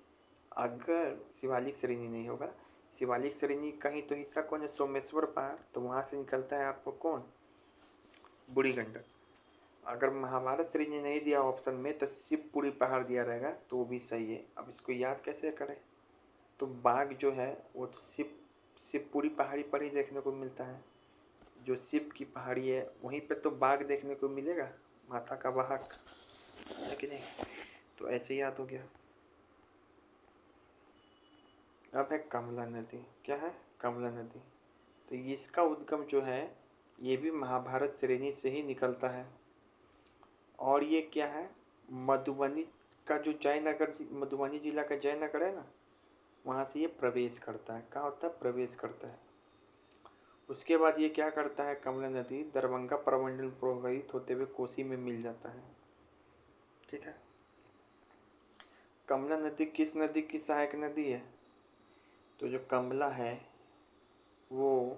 अगर शिवालिक श्रेणी नहीं होगा, शिवालिक श्रेणी का ही तो हिस्सा कौन है? सोमेश्वर पहाड़, तो वहाँ से निकलता है आपको कौन? बूढ़ी गंडक। अगर महाभारत श्रेणी नहीं दिया ऑप्शन में तो शिवपुरी पहाड़ दिया रहेगा तो वो भी सही है। अब इसको याद कैसे करें? तो बाघ जो है वो तो शिवपुरी पहाड़ी पर ही देखने को मिलता है। जो शिव की पहाड़ी है वहीं पे तो बाघ देखने को मिलेगा, माता का वाहक, है कि नहीं? तो ऐसे याद हो गया। अब है कमला नदी। क्या है? कमला नदी। तो इसका उद्गम जो है ये भी महाभारत श्रेणी से ही निकलता है। और ये क्या है? मधुबनी का जो जयनगर मधुबनी जिला का जयनगर है ना, वहाँ से ये प्रवेश करता है। कहाँ होता है? प्रवेश करता है। उसके बाद ये क्या करता है, कमला नदी दरभंगा प्रमंडल प्रवाहित होते हुए कोसी में मिल जाता है। ठीक है। कमला नदी किस नदी की सहायक नदी है? तो जो कमला है वो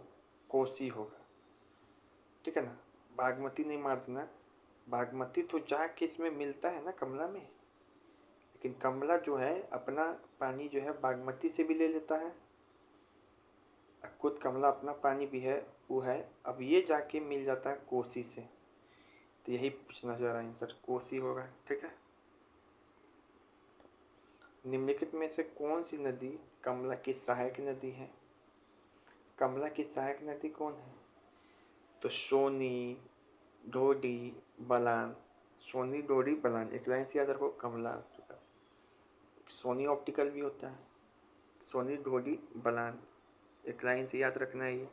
कोसी होगा। ठीक है ना, बागमती नहीं मार देना। बागमती तो जाके इसमें मिलता है ना कमला में, लेकिन कमला जो है अपना पानी जो है बागमती से भी ले लेता है। खुद कमला अपना पानी भी है, वो है। अब ये जाके मिल जाता है कोसी से। तो यही पूछना चाह रहा है आंसर, कोसी होगा। ठीक है। निम्नलिखित में से कौन सी नदी कमला की सहायक नदी है? कमला की सहायक नदी कौन है? तो सोनी, ढोडी, बलान। सोनी, ढोडी, बलान, एक लाइन से याद रखो। कमला, सोनी ऑप्टिकल भी होता है। सोनी, ढोडी, बलान, एक लाइन से याद रखना है ये।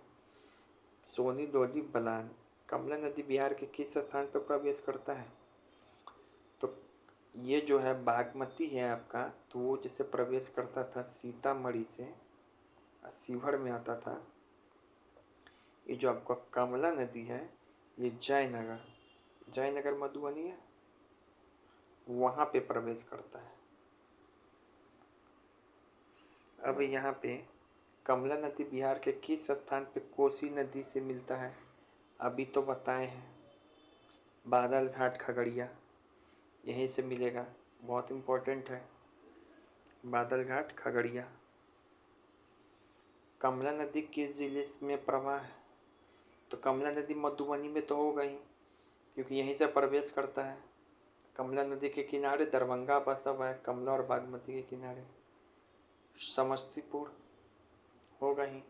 सोनी, ढोडी, बलान। कमला नदी बिहार के किस स्थान पर प्रवेश करता है? तो ये जो है बागमती है आपका, तो वो जैसे प्रवेश करता था सीतामढ़ी से, शिवहर में आता था। ये जो आपका कमला नदी है ये जयनगर मधुबनी है, वहाँ पे प्रवेश करता है। अब यहाँ पे कमला नदी बिहार के किस स्थान पे कोसी नदी से मिलता है? अभी तो बताए हैं, बादल घाट खगड़िया, यहीं से मिलेगा। बहुत इम्पोर्टेंट है, बादल घाट खगड़िया। कमला नदी किस जिले में प्रवाह है? तो कमला नदी मधुबनी में तो होगा ही, क्योंकि यहीं से प्रवेश करता है। कमला नदी के किनारे दरभंगा बसा हुआ है, कमला और बागमती के किनारे। समस्तीपुर होगा ही,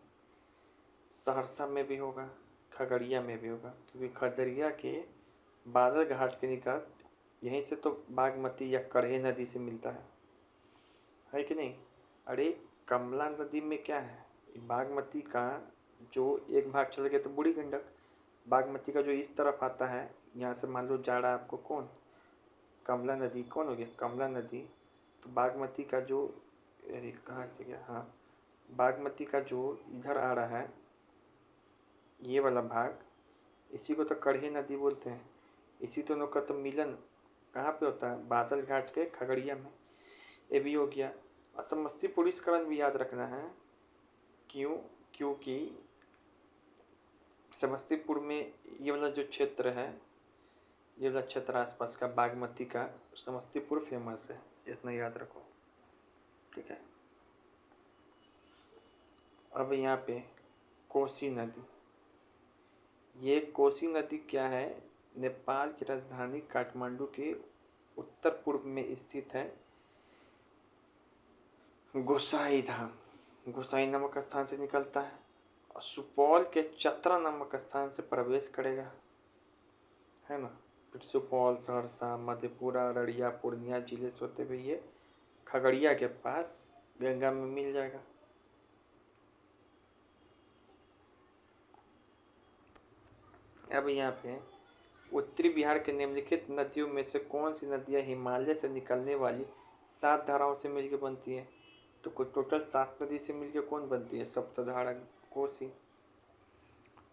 सहरसा में भी होगा, खगड़िया में भी होगा, क्योंकि खगड़िया के बादल घाट के निकट यहीं से तो बागमती या करेह नदी से मिलता है कि नहीं? अरे कमला नदी में क्या है, बागमती का जो एक भाग चल गया तो बूढ़ी गंडक, बागमती का जो इस तरफ आता है, यहाँ से मान लो जा रहा है आपको कौन, कमला नदी। कौन हो गया? कमला नदी। तो बागमती का जो, अरे कहाँ से गया, हाँ, बागमती का जो इधर आ रहा है ये वाला भाग, इसी को तो कढ़ी नदी बोलते हैं। इसी दोनों का तो मिलन कहाँ पे होता है? बादल घाट के खगड़िया में। ये भी हो गया। और समस्तीपुरीकरण भी याद रखना है। क्यों? क्योंकि समस्तीपुर में ये वाला जो क्षेत्र है, ये वाला क्षेत्र आसपास का बागमती का, समस्तीपुर फेमस है, इतना याद रखो। ठीक है। अब यहाँ पे कोसी नदी, ये कोसी नदी क्या है? नेपाल की राजधानी काठमांडू के उत्तर पूर्व में स्थित है। गोसाई धाम, गोसाई नामक स्थान से निकलता है और सुपौल के चतरा नामक स्थान से प्रवेश करेगा, है ना। फिर सुपौल, सहरसा, मधेपुरा, अररिया, पूर्णिया जिले से होते हुए ये खगड़िया के पास गंगा में मिल जाएगा। अब यहाँ पे उत्तरी बिहार के निम्नलिखित नदियों में से कौन सी नदियाँ हिमालय से निकलने वाली 7 धाराओं से मिलकर बनती है? तो कुल टोटल 7 नदी से मिलकर कौन बनती है? सप्तधारा कोसी।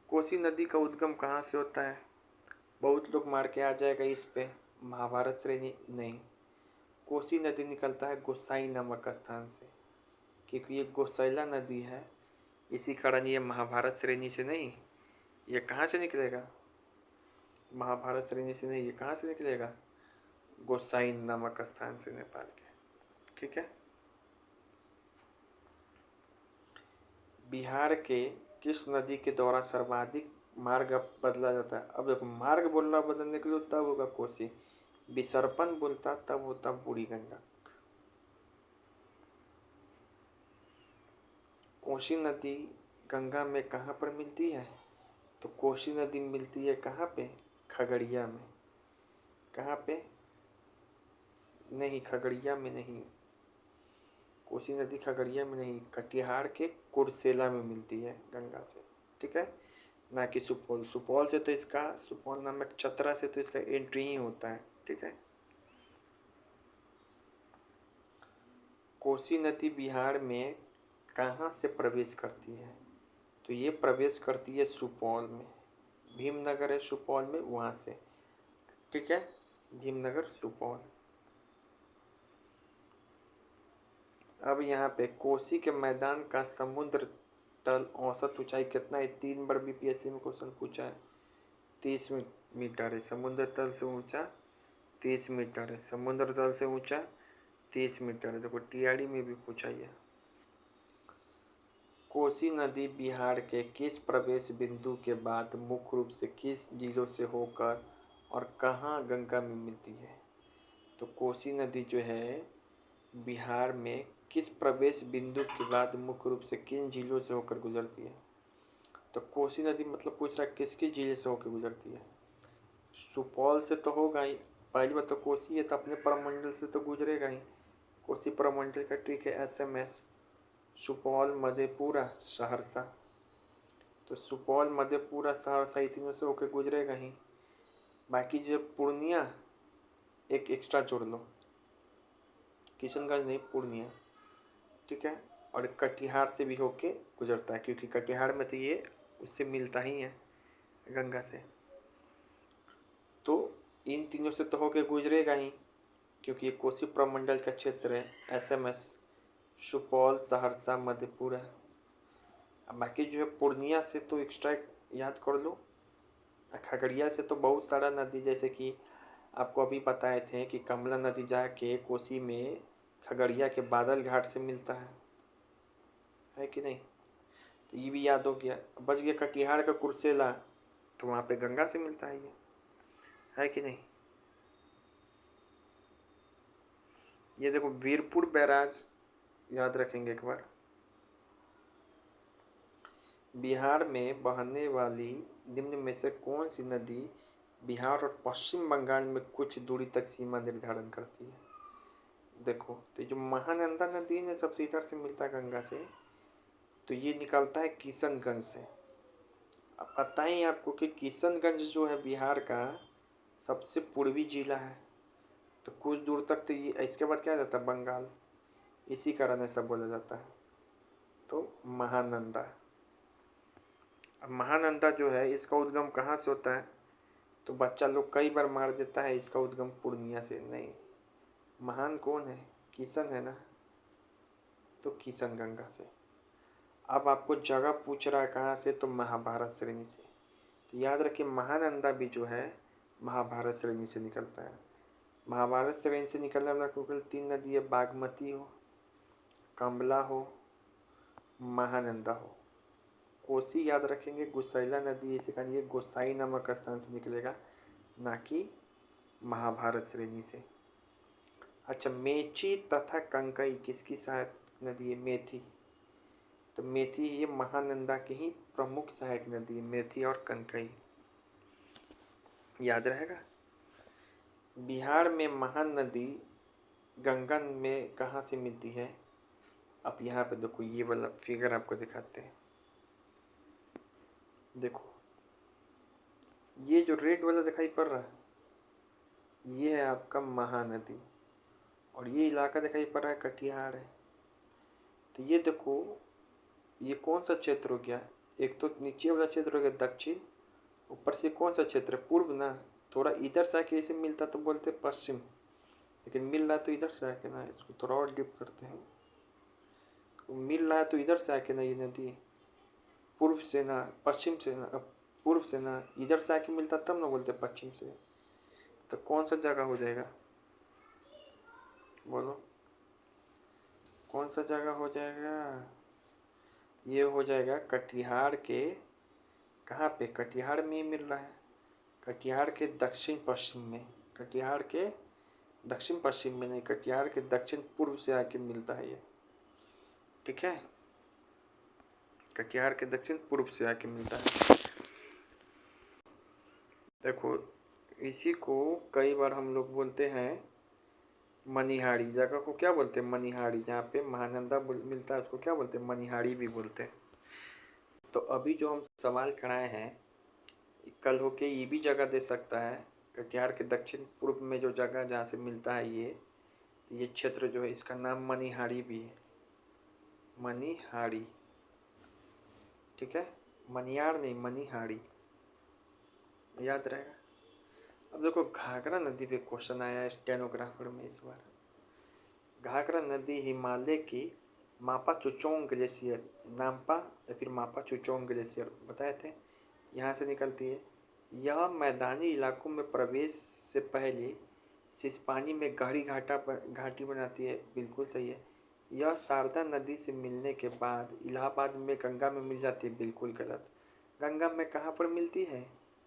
कोसी नदी का उद्गम कहाँ से होता है? बहुत लोग मार के आ जाएगा इस पे, महाभारत श्रेणी नहीं। कोसी नदी निकलता है गोसाई नामक स्थान से, क्योंकि ये गोसैला नदी है, इसी कारण ये महाभारत श्रेणी से नहीं। ये कहाँ से निकलेगा? महाभारत श्रेणी से नहीं, ये कहाँ से निकलेगा? गोसाई नामक स्थान से, नेपाल के। ठीक है। बिहार के किस नदी के द्वारा सर्वाधिक मार्ग बदला जाता है? अब देखो, मार्ग बोलना बदलने के लिए तब होगा कोसी, विसर्पण बोलता तब होता बूढ़ी गंडक। कोसी नदी गंगा में कहाँ पर मिलती है? तो कोसी नदी मिलती है कहाँ पे? खगड़िया में। कहाँ पे? नहीं, खगड़िया में नहीं, कोसी नदी खगड़िया में नहीं, कटिहार के कुर्सेला में मिलती है गंगा से। ठीक है, ना कि सुपौल। सुपौल से तो इसका, सुपौल नामक चतरा से तो इसका एंट्री ही होता है। ठीक है। कोसी नदी बिहार में कहाँ से प्रवेश करती है? तो ये प्रवेश करती है सुपौल में। भीमनगर है सुपौल में, वहाँ से। ठीक है, भीमनगर सुपौल। अब यहाँ पे कोसी के मैदान का समुद्र तल औसत ऊंचाई कितना है? 3 बार बीपीएससी में क्वेश्चन पूछा है। 30 मीटर है। समुद्र तल से ऊंचा 30 मीटर है। समुद्र तल से ऊंचा 30 मीटर है। देखो टीआरडी में भी पूछा है। कोसी नदी बिहार के किस प्रवेश बिंदु के बाद मुख्य रूप से किस जिलों से होकर और कहाँ गंगा में मिलती है? तो कोसी नदी जो है बिहार में किस प्रवेश बिंदु के बाद मुख्य रूप से किन जिलों से होकर गुजरती है? तो कोसी नदी मतलब पूछ रहा है किसके जिले से होकर गुजरती है? सुपौल से तो होगा ही। पहली बात तो कोसी है तो अपने प्रमंडल से तो गुजरेगा ही। कोसी प्रमंडल का ट्रिक है एसएमएस। सुपौल, मधेपुरा, सहरसा। तो सुपौल, मधेपुरा, सहरसा ये तीनों से होकर गुजरेगा ही। बाकी जो पूर्णिया एक एक्स्ट्रा जोड़ लो, किशनगंज नहीं, पूर्णिया। ठीक है, और कटिहार से भी होके गुजरता है क्योंकि कटिहार में तो ये उससे मिलता ही है गंगा से। तो इन तीनों से तो होके गुजरेगा ही क्योंकि ये कोसी प्रमंडल का क्षेत्र है। एसएमएस सुपौल, सहरसा, मधेपुरा। अब बाकी जो है पूर्णिया से तो एक्स्ट्रा याद कर लो। खगड़िया से तो बहुत सारा नदी, जैसे कि आपको अभी बताए थे कि कमला नदी जाके कोसी में खगड़िया के बादल घाट से मिलता है कि नहीं? तो ये भी याद हो गया। बच गया कटिहार का कुर्सेला, तो वहाँ पे गंगा से मिलता है ये, है कि नहीं? ये देखो वीरपुर बैराज याद रखेंगे एक बार। बिहार में बहने वाली निम्न में से कौन सी नदी बिहार और पश्चिम बंगाल में कुछ दूरी तक सीमा निर्धारण करती है? देखो तो जो महानंदा नदी है सबसे इधर से मिलता है गंगा से, तो ये निकलता है किशनगंज से। अब पता ही आपको कि किशनगंज जो है बिहार का सबसे पूर्वी जिला है। तो कुछ दूर तक तो ये, इसके बाद क्या जाता है बंगाल, इसी कारण ऐसा बोला जाता है। तो महानंदा। अब महानंदा जो है इसका उद्गम कहाँ से होता है? तो बच्चा लोग कई बार मार देता है इसका उद्गम पूर्णिया से। नहीं, महान कौन है? किशन है ना, तो किशन गंगा से। अब आपको जगह पूछ रहा है कहाँ से, तो महाभारत श्रेणी से। तो याद रखिए महानंदा भी जो है महाभारत श्रेणी से निकलता है। महाभारत श्रेणी से निकलने वाला टोटल 3 नदी है, बागमती हो, कमला हो, महानंदा हो। कोसी याद रखेंगे गुसैला नदी, इसी कारण ये गोसाई नामक स्थान से निकलेगा, ना कि महाभारत श्रेणी से। अच्छा, मेची तथा कंकई किसकी सहायक नदी है? मेथी। तो मेथी ये महानंदा की ही प्रमुख सहायक नदी है, मेथी और कनकई। याद रहेगा। बिहार में महान नदी गंगा में कहाँ से मिलती है? अब यहाँ पे देखो ये वाला फिगर आपको दिखाते हैं। देखो ये जो रेड वाला दिखाई पड़ रहा है ये है आपका महानदी, और ये इलाका दिखाई पड़ रहा है कटिहार है। तो ये देखो ये कौन सा क्षेत्र हो गया? एक तो नीचे वाला क्षेत्र हो गया दक्षिण, ऊपर से कौन सा क्षेत्र? पूर्व ना। थोड़ा इधर से आके इसे मिलता तो बोलते पश्चिम, लेकिन मिल रहा तो इधर से आके ना। इसको थोड़ा और डिप करते हैं। मिल रहा है तो इधर से आके ना, ये नदी पूर्व से ना, पश्चिम से ना, पूर्व से ना, इधर से आके मिलता तब ना बोलते पश्चिम से। तो कौन सा जगह हो जाएगा? बोलो कौन सा जगह हो जाएगा? ये हो जाएगा कटिहार के, कहाँ पे? कटिहार में ही मिल रहा है। कटिहार के दक्षिण पश्चिम में, कटिहार के दक्षिण पश्चिम में नहीं, कटिहार के दक्षिण पूर्व से आके मिलता है ये। ठीक है, कटिहार के दक्षिण पूर्व से आके मिलता है। देखो इसी को कई बार हम लोग बोलते हैं मनिहारी। जगह को क्या बोलते हैं? मनिहारी। जहाँ पे महानंदा मिलता है उसको क्या बोलते हैं? मनिहारी भी बोलते हैं। तो अभी जो हम सवाल कराए हैं कल होके ये भी जगह दे सकता है। कटिहार के दक्षिण पूर्व में जो जगह जहाँ से मिलता है ये, ये क्षेत्र जो है इसका नाम मनिहारी भी है, मनिहारी, ठीक है, मनियार नहीं, मनिहारी, याद रहेगा। अब देखो घाघरा नदी पे क्वेश्चन आया है स्टेनोग्राफर में इस बार। घाघरा नदी हिमालय की मापा चुचोंग ग्लेशियर, नामपा या फिर मापा चुचोंग ग्लेशियर बताए थे, यहाँ से निकलती है। यह मैदानी इलाकों में प्रवेश से पहले सिसपानी में गहरी घाटी बनाती है, बिल्कुल सही है। यह शारदा नदी से मिलने के बाद इलाहाबाद में गंगा में मिल जाती है, बिल्कुल गलत। गंगा में कहाँ पर मिलती है,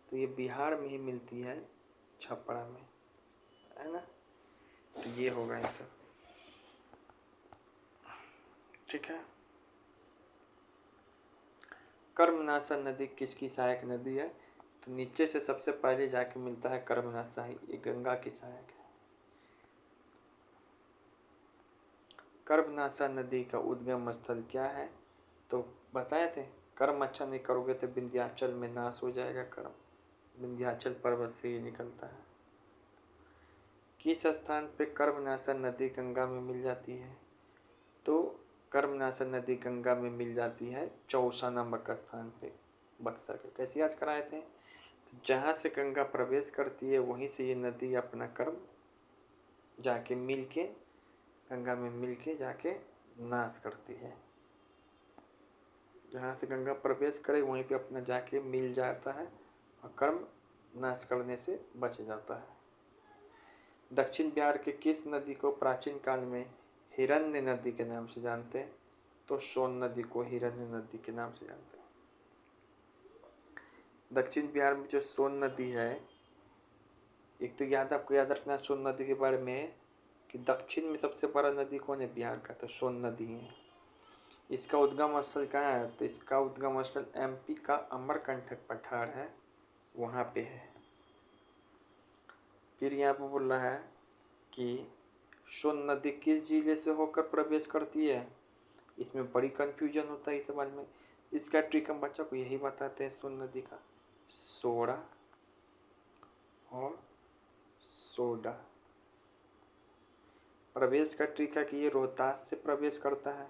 तो ये बिहार में ही मिलती है, छपरा में, है ना। तो ये होगा आंसर, ठीक है। कर्मनाशा नदी किसकी सहायक नदी है, तो नीचे से सबसे पहले जाके मिलता है कर्मनाशा, ये गंगा की सहायक है। कर्मनाशा नदी का उद्गम स्थल क्या है, तो बताए थे, कर्म अच्छा नहीं करोगे तो विंध्याचल में नाश हो जाएगा कर्म, विंध्याचल पर्वत से ये निकलता है। किस स्थान पे कर्मनाशा नदी गंगा में मिल जाती है, तो कर्मनाशा नदी गंगा में मिल जाती है चौसा नामक स्थान पे, बक्सर के। कैसे याद कराए थे, तो जहाँ से गंगा प्रवेश करती है वहीं से ये नदी अपना कर्म जाके मिल के, गंगा में मिल के जाके नाश करती है। जहाँ से गंगा प्रवेश करे वहीं पे अपना जाके मिल जाता है और कर्म नाश करने से बच जाता है। दक्षिण बिहार के किस नदी को प्राचीन काल में हिरण्य नदी के नाम से जानते हैं, तो सोन नदी को हिरण्य नदी के नाम से जानते हैं। दक्षिण बिहार में जो सोन नदी है, एक तो आपको याद रखना सोन नदी के बारे में कि दक्षिण में सबसे बड़ा नदी कौन है बिहार का, तो सोन नदी है। इसका उद्गम स्थल कहाँ है, तो इसका उद्गम स्थल एमपी का अमरकंटक पठार है, वहाँ पे है। फिर यहाँ पर बोल रहा है कि सोन नदी किस जिले से होकर प्रवेश करती है, इसमें बड़ी कंफ्यूजन होता है इस सवाल में। इसका ट्रिक हम बच्चों को यही बताते हैं, सोन नदी का सोडा और सोडा प्रवेश का ट्रिक है कि ये रोहतास से प्रवेश करता है,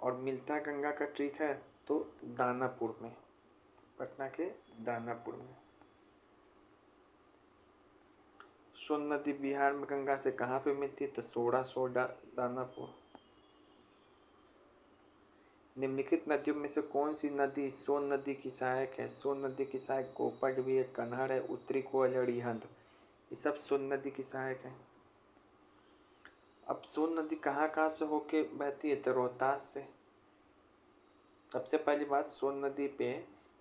और मिलता गंगा का ट्रिक है तो दानापुर में, पटना के दानापुर में। सोन नदी बिहार में गंगा से कहाँ पे मिलती है, तो सोडा दानापुर। निम्नलिखित नदियों में से कौन सी नदी सोन नदी की सहायक है, सोन नदी की सहायक गोपट भी है, कन्हार है, उत्तरी कोयल, अरिहंत, ये सब सोन नदी की सहायक है। अब सोन नदी कहाँ कहाँ से होके बहती है, तो रोहतास से। सबसे पहली बात, सोन नदी पे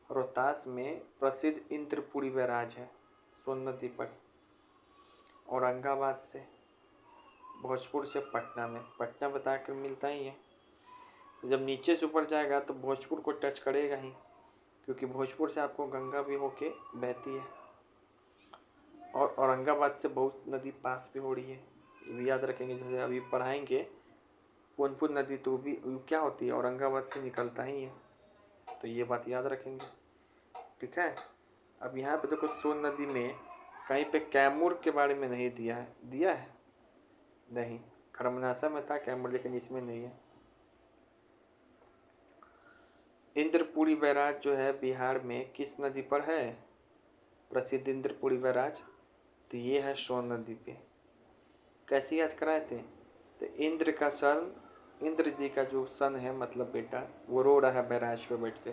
रोहतास में प्रसिद्ध इंद्रपुरी बैराज है सोन नदी पर। औरंगाबाद से, भोजपुर से पटना में, पटना बताकर मिलता ही है। जब नीचे से ऊपर जाएगा तो भोजपुर को टच करेगा ही, क्योंकि भोजपुर से आपको गंगा भी होके बहती है, और औरंगाबाद से बहुत नदी पास भी हो रही है, ये भी याद रखेंगे। जैसे अभी पढ़ाएंगे पुनपुन नदी, तो भी क्या होती है, औरंगाबाद से निकलता ही है, तो ये बात याद रखेंगे, ठीक है। अब यहाँ पे देखो सोन नदी में कहीं पे कैमूर के बारे में नहीं दिया है, दिया है नहीं, कर्मनाशा में था कैमूर, लेकिन इसमें नहीं है। इंद्रपुरी बैराज जो है बिहार में किस नदी पर है, प्रसिद्ध इंद्रपुरी बैराज, तो ये है सोन नदी पे। कैसे याद कराए थे, तो इंद्र का सन, इंद्र जी का जो सन है मतलब बेटा, वो रो रहा है बैराज पे बैठ के,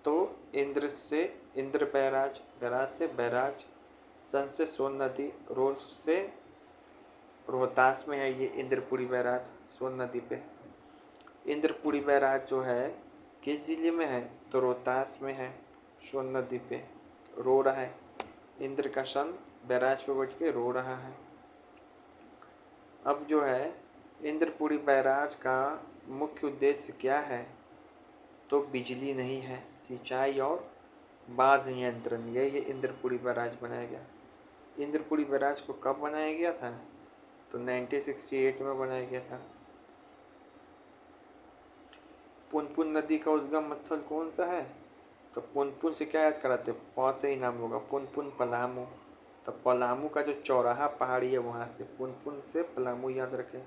तो इंद्र से इंद्र बैराज, बैराज से बैराज, सन से सोन नदी, रो से रोहतास में है ये इंद्रपुरी बैराज सोन नदी पे। इंद्रपुरी बैराज जो है किस जिले में है, तो रोहतास में है, सोन नदी पे रो रहा है, इंद्र का सन बैराज पे बैठ के रो रहा है। अब जो है इंद्रपुरी बैराज का मुख्य उद्देश्य क्या है, तो बिजली नहीं है, सिंचाई और बाढ़ नियंत्रण, यही इंद्रपुरी बैराज बनाया गया। इंद्रपुरी बैराज को कब बनाया गया था, तो 1968 में बनाया गया था। पुनपुन नदी का उद्गम स्थल कौन सा है, तो पुनपुन से क्या याद कराते, प से ही नाम होगा, पुनपुन पलामू, तो पलामू का जो चौराहा पहाड़ी है वहाँ से पुनपुन से पलामू याद रखें।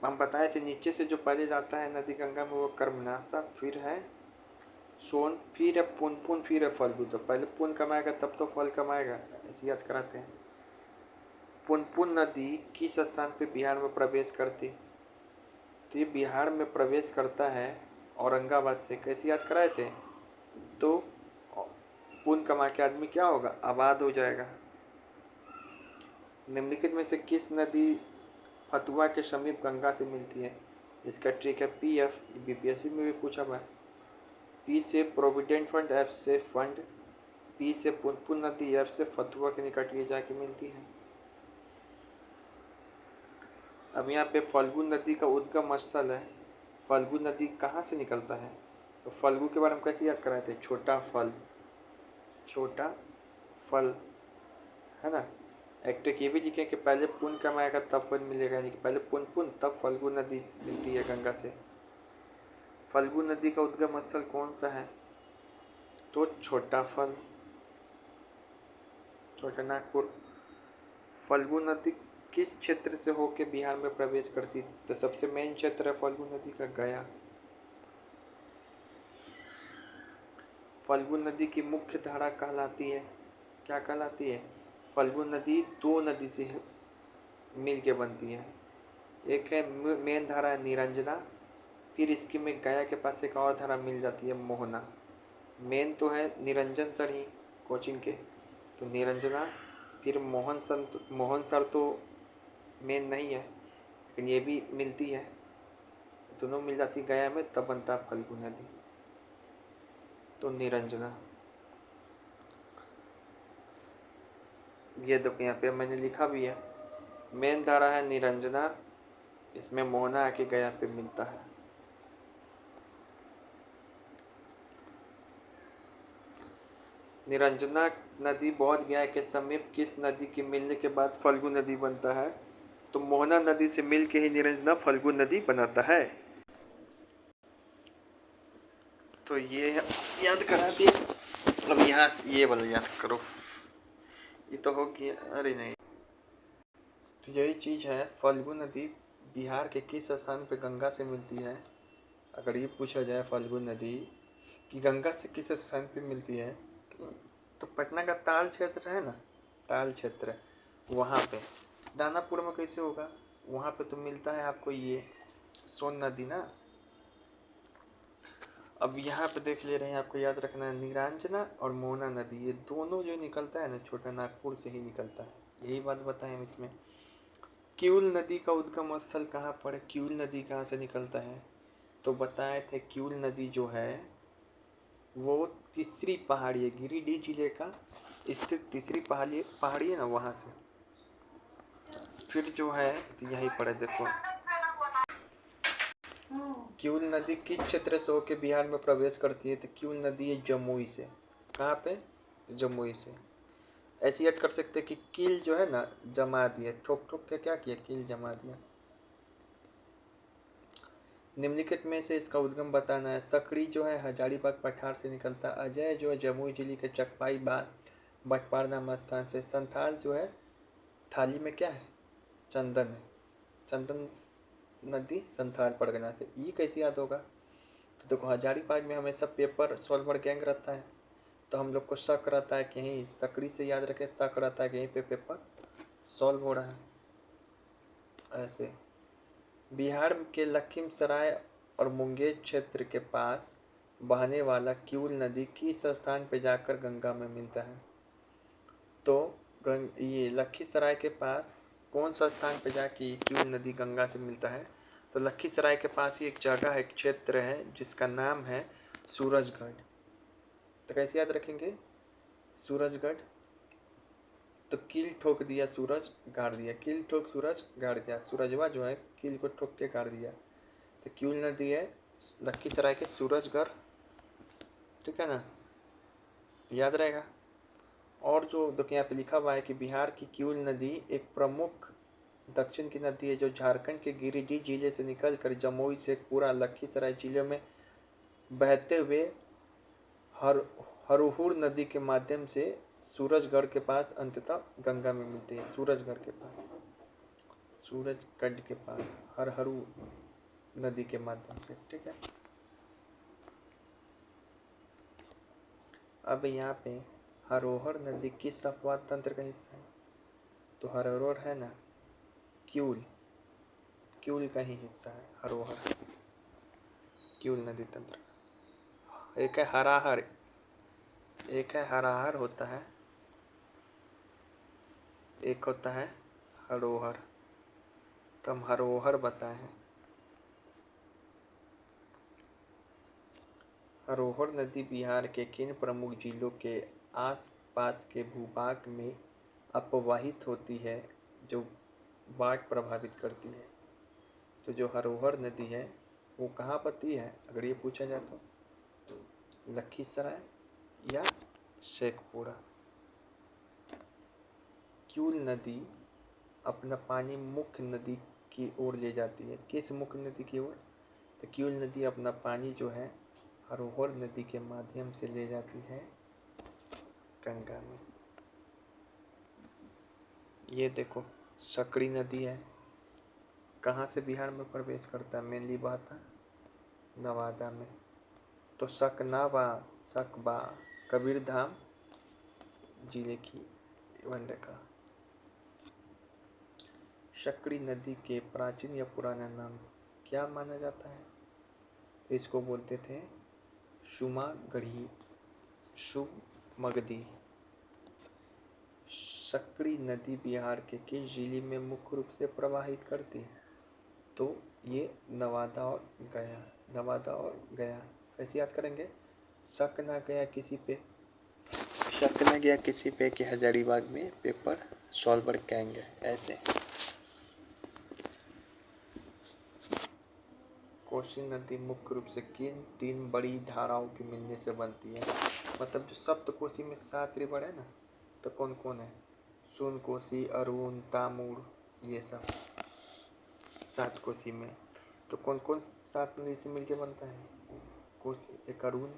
हम बताए थे नीचे से जो पहले जाता है नदी गंगा में वो कर्मनाशा, फिर है सोन, फिर है पुनपुन, फिर है फल्गु। तो पहले पुण्य कमाएगा तब तो फल कमाएगा, ऐसी याद कराते हैं। पुनपुन नदी किस स्थान पे बिहार में प्रवेश करती? तो ये बिहार में प्रवेश करता है औरंगाबाद से। कैसे याद कराए थे? तो पुण्य कमा के आदमी क्या होगा? आबाद हो जाएगा। निम्नलिखित में से किस नदी फतुआ के समीप गंगा से मिलती है? इसका ट्रिक है पीएफ, बीपीएससी में भी पूछा हुआ है। पी से प्रोविडेंट फंड, एफ से फंड, पी से पुनपुन नदी, एफ से फतुआ के निकट ये जाके मिलती है। अब यहाँ पे फल्गु नदी का उद्गम स्थल है। फल्गु नदी कहाँ से निकलता है? तो फल्गु के बारे में कैसे याद कराए थे? छोटा फल, छोटा फल, है ना। एक ट्रिक ये भी लिखे कि पहले पुण्य कमाएगा तब फल मिलेगा, यानी कि पहले पुन तब फल्गु नदी मिलती है गंगा से। फल्गु नदी का उद्गम स्थल कौन सा है? तो छोटा फल, छोटा नागपुर। फल्गु नदी किस क्षेत्र से होके बिहार में प्रवेश करती? तो सबसे मेन क्षेत्र है फल्गु नदी का गया। फल्गु नदी की मुख्य धारा कहलाती है, क्या कहलाती है? फल्गु नदी दो नदी से मिल के बनती है। एक है मेन धारा है निरंजना, फिर इसकी में गया के पास एक और धारा मिल जाती है मोहना। मेन तो है निरंजन सर ही कोचिंग के, तो निरंजना, फिर मोहन सर तो मेन नहीं है लेकिन ये भी मिलती है, दोनों मिल जाती गया में, तब बनता है फल्गु नदी। तो निरंजना, ये देखो यहाँ पे मैंने लिखा भी है, मेन धारा है निरंजना, इसमें मोहना आके गया पे मिलता है। निरंजना नदी बोध गया के समीप किस नदी के मिलने के बाद फल्गु नदी बनता है? तो मोहना नदी से मिल के ही निरंजना फल्गु नदी बनाता है। तो ये याद करा दिए। अब यहाँ ये वाला याद करो, ये तो हो गया। अरे नहीं, तो यही चीज़ है, फल्गु नदी बिहार के किस स्थान पे गंगा से मिलती है? अगर ये पूछा जाए फल्गु नदी कि गंगा से किस स्थान पे मिलती है, तो पटना का ताल क्षेत्र है ना, ताल क्षेत्र, वहाँ पे। दानापुर में कैसे होगा? वहाँ पे तो मिलता है आपको ये सोन नदी ना। अब यहाँ पे देख ले रहे हैं, आपको याद रखना है निरंजना और मोहना नदी, ये दोनों जो निकलता है ना छोटा नागपुर से ही निकलता है, यही बात बताएं हम इसमें। क्यूल नदी का उद्गम स्थल कहाँ पर है? क्यूल नदी कहाँ से निकलता है? तो बताए थे क्यूल नदी जो है वो तीसरी पहाड़ी है, गिरिडीह जिले का स्थित तीसरी पहाड़ी है ना, वहाँ से। फिर जो है तो यहीं पर है, देखो क्यूल नदी किस क्षेत्र से होकर बिहार में प्रवेश करती है? तो क्यूल नदी है जमुई से। कहाँ पे? जमुई से। ऐसे याद कर सकते कि कील जो है ना जमा दिया, ठोक ठोक के क्या किया? कील जमा दिया। निम्नलिखित में से इसका उद्गम बताना है। सकड़ी जो है हजारीबाग पठार से निकलता है। अजय जो है जमुई जिले के चकपाई बटपार नाम स्थान से। संथाल जो है थाली में क्या है? चंदन है। चंदन नदी संथाल परगना से। ये कैसे याद होगा? तो देखो हजारीबाग में हमेशा पेपर सॉल्वर गैंग रहता है, तो हम लोग को शक रहता है कि यहीं सकड़ी से याद रखें, शक रहता है कि यहीं पे पेपर सॉल्व हो रहा है। ऐसे बिहार के लखीमसराय और मुंगेर क्षेत्र के पास बहने वाला क्यूल नदी किस स्थान पर जाकर गंगा में मिलता है? तो ये लखीसराय के पास कौन सा स्थान पे जाके क्यूल नदी गंगा से मिलता है? तो लखीसराय के पास ही एक जगह है, एक क्षेत्र है जिसका नाम है सूरजगढ़। तो कैसे याद रखेंगे? सूरजगढ़। तो कील ठोक दिया सूरज गाड़ दिया, कील ठोक सूरज गाड़ दिया, सूरजवा जो है कील को ठोक के गाड़ दिया। तो क्यूल नदी है लखीसराय के सूरजगढ़, ठीक है ना, याद रहेगा। और जो देखिए यहाँ पे लिखा हुआ है कि बिहार की क्यूल नदी एक प्रमुख दक्षिण की नदी है जो झारखंड के गिरिडीह जिले से निकलकर जमुई से पूरा लखीसराय जिले में बहते हुए हरोहुर नदी के माध्यम से सूरजगढ़ के पास अंततः गंगा में मिलती है। सूरजगढ़ के पास, सूरजगढ़ के पास हरहरु नदी के माध्यम से। ठीक है, अब यहाँ पे हरोहर नदी किस अपवाद तंत्र का हिस्सा है? तो हरोहर है ना, क्यूल का ही हिस्सा है हरोहर, क्यूल नदी तंत्र। एक है हराहर, एक है हराहर होता है, एक होता है हरोहर। तो हम हरोहर बताए हैं। हरोहर नदी बिहार के किन प्रमुख जिलों के आसपास के भूभाग में अपवाहित होती है जो बाढ़ प्रभावित करती है? तो जो हरोहर नदी है वो कहाँ पड़ती है अगर ये पूछा जाए तो? लखीसराय या शेखपुरा। क्यूल नदी अपना पानी मुख्य नदी की ओर ले जाती है। किस मुख्य नदी की ओर? तो क्यूल नदी अपना पानी जो है हरोहर नदी के माध्यम से ले जाती है गंगा में। ये देखो सकड़ी नदी है, कहाँ से बिहार में प्रवेश करता है? मेनली बहता नवादा में। तो सकबा कबीरधाम जिले की रेखा। सकड़ी नदी के प्राचीन या पुराना नाम क्या माना जाता है? तो इसको बोलते थे शुमगधी। सकड़ी नदी बिहार के किस जिले में मुख्य रूप से प्रवाहित करती है? तो ये नवादा और गया। कैसे याद करेंगे? शक ना गया किसी पे कि हजारीबाग में पेपर सॉल्वर कहेंगे ऐसे। कोसी नदी मुख्य रूप से किन 3 बड़ी धाराओं के मिलने से बनती है? मतलब जो सप्त कोसी में 7 रिवर है ना, तो कौन कौन है? सोन कोसी, अरुण, तामुर, ये सब 7 कोसी में। तो कौन कौन 7 नदी से मिलके बनता है? कोसी, एक अरुण,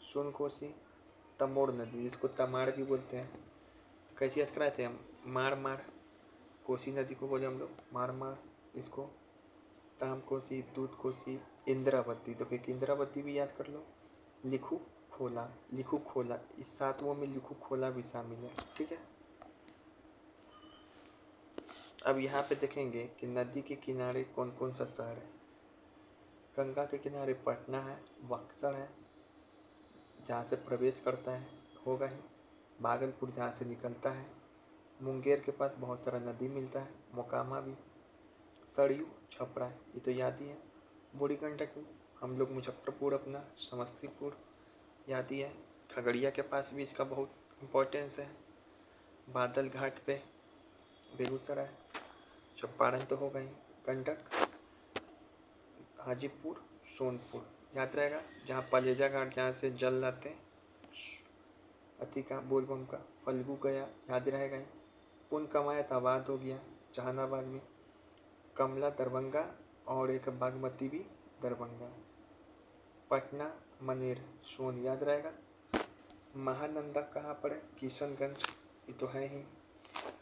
सोन कोसी, तमोर नदी जिसको तमाड़ भी बोलते हैं। तो कैसे याद कराए थे हम? मार कोसी नदी को बोले हम लोग मार, इसको ताम कोसी, दूध कोसी, इंद्रावती। तो एक इंद्रावती भी याद कर लो। लिखू खोला, इस 7वों में लिखू खोला भी शामिल है। ठीक है, अब यहाँ पे देखेंगे कि नदी के किनारे कौन कौन सा शहर है। गंगा के किनारे पटना है, बक्सर है जहाँ से प्रवेश करता है, होगा ही। भागलपुर जहाँ से निकलता है। मुंगेर के पास बहुत सारा नदी मिलता है, मोकामा भी। सरयू, छपरा, ये तो याद ही है। बूढ़ी गंडक हम लोग मुजफ्फरपुर, अपना समस्तीपुर याद ही है। खगड़िया के पास भी इसका बहुत इम्पोर्टेंस है। बादल घाट पे बेगूसराय। चंपारण तो हो गई। गंडक, हाजीपुर, सोनपुर याद रहेगा, जहाँ पलेजा घाट जहाँ से जल लाते हैं अति का बोलबम का। फल्गु गया याद रहेगा ही। पुन कमायत आबाद हो गया जहानाबाद में। कमला दरभंगा और एक बागमती भी दरभंगा। पटना, मनेर, सोन याद रहेगा। महानंदा कहाँ पर है? किशनगंज, ये तो है ही।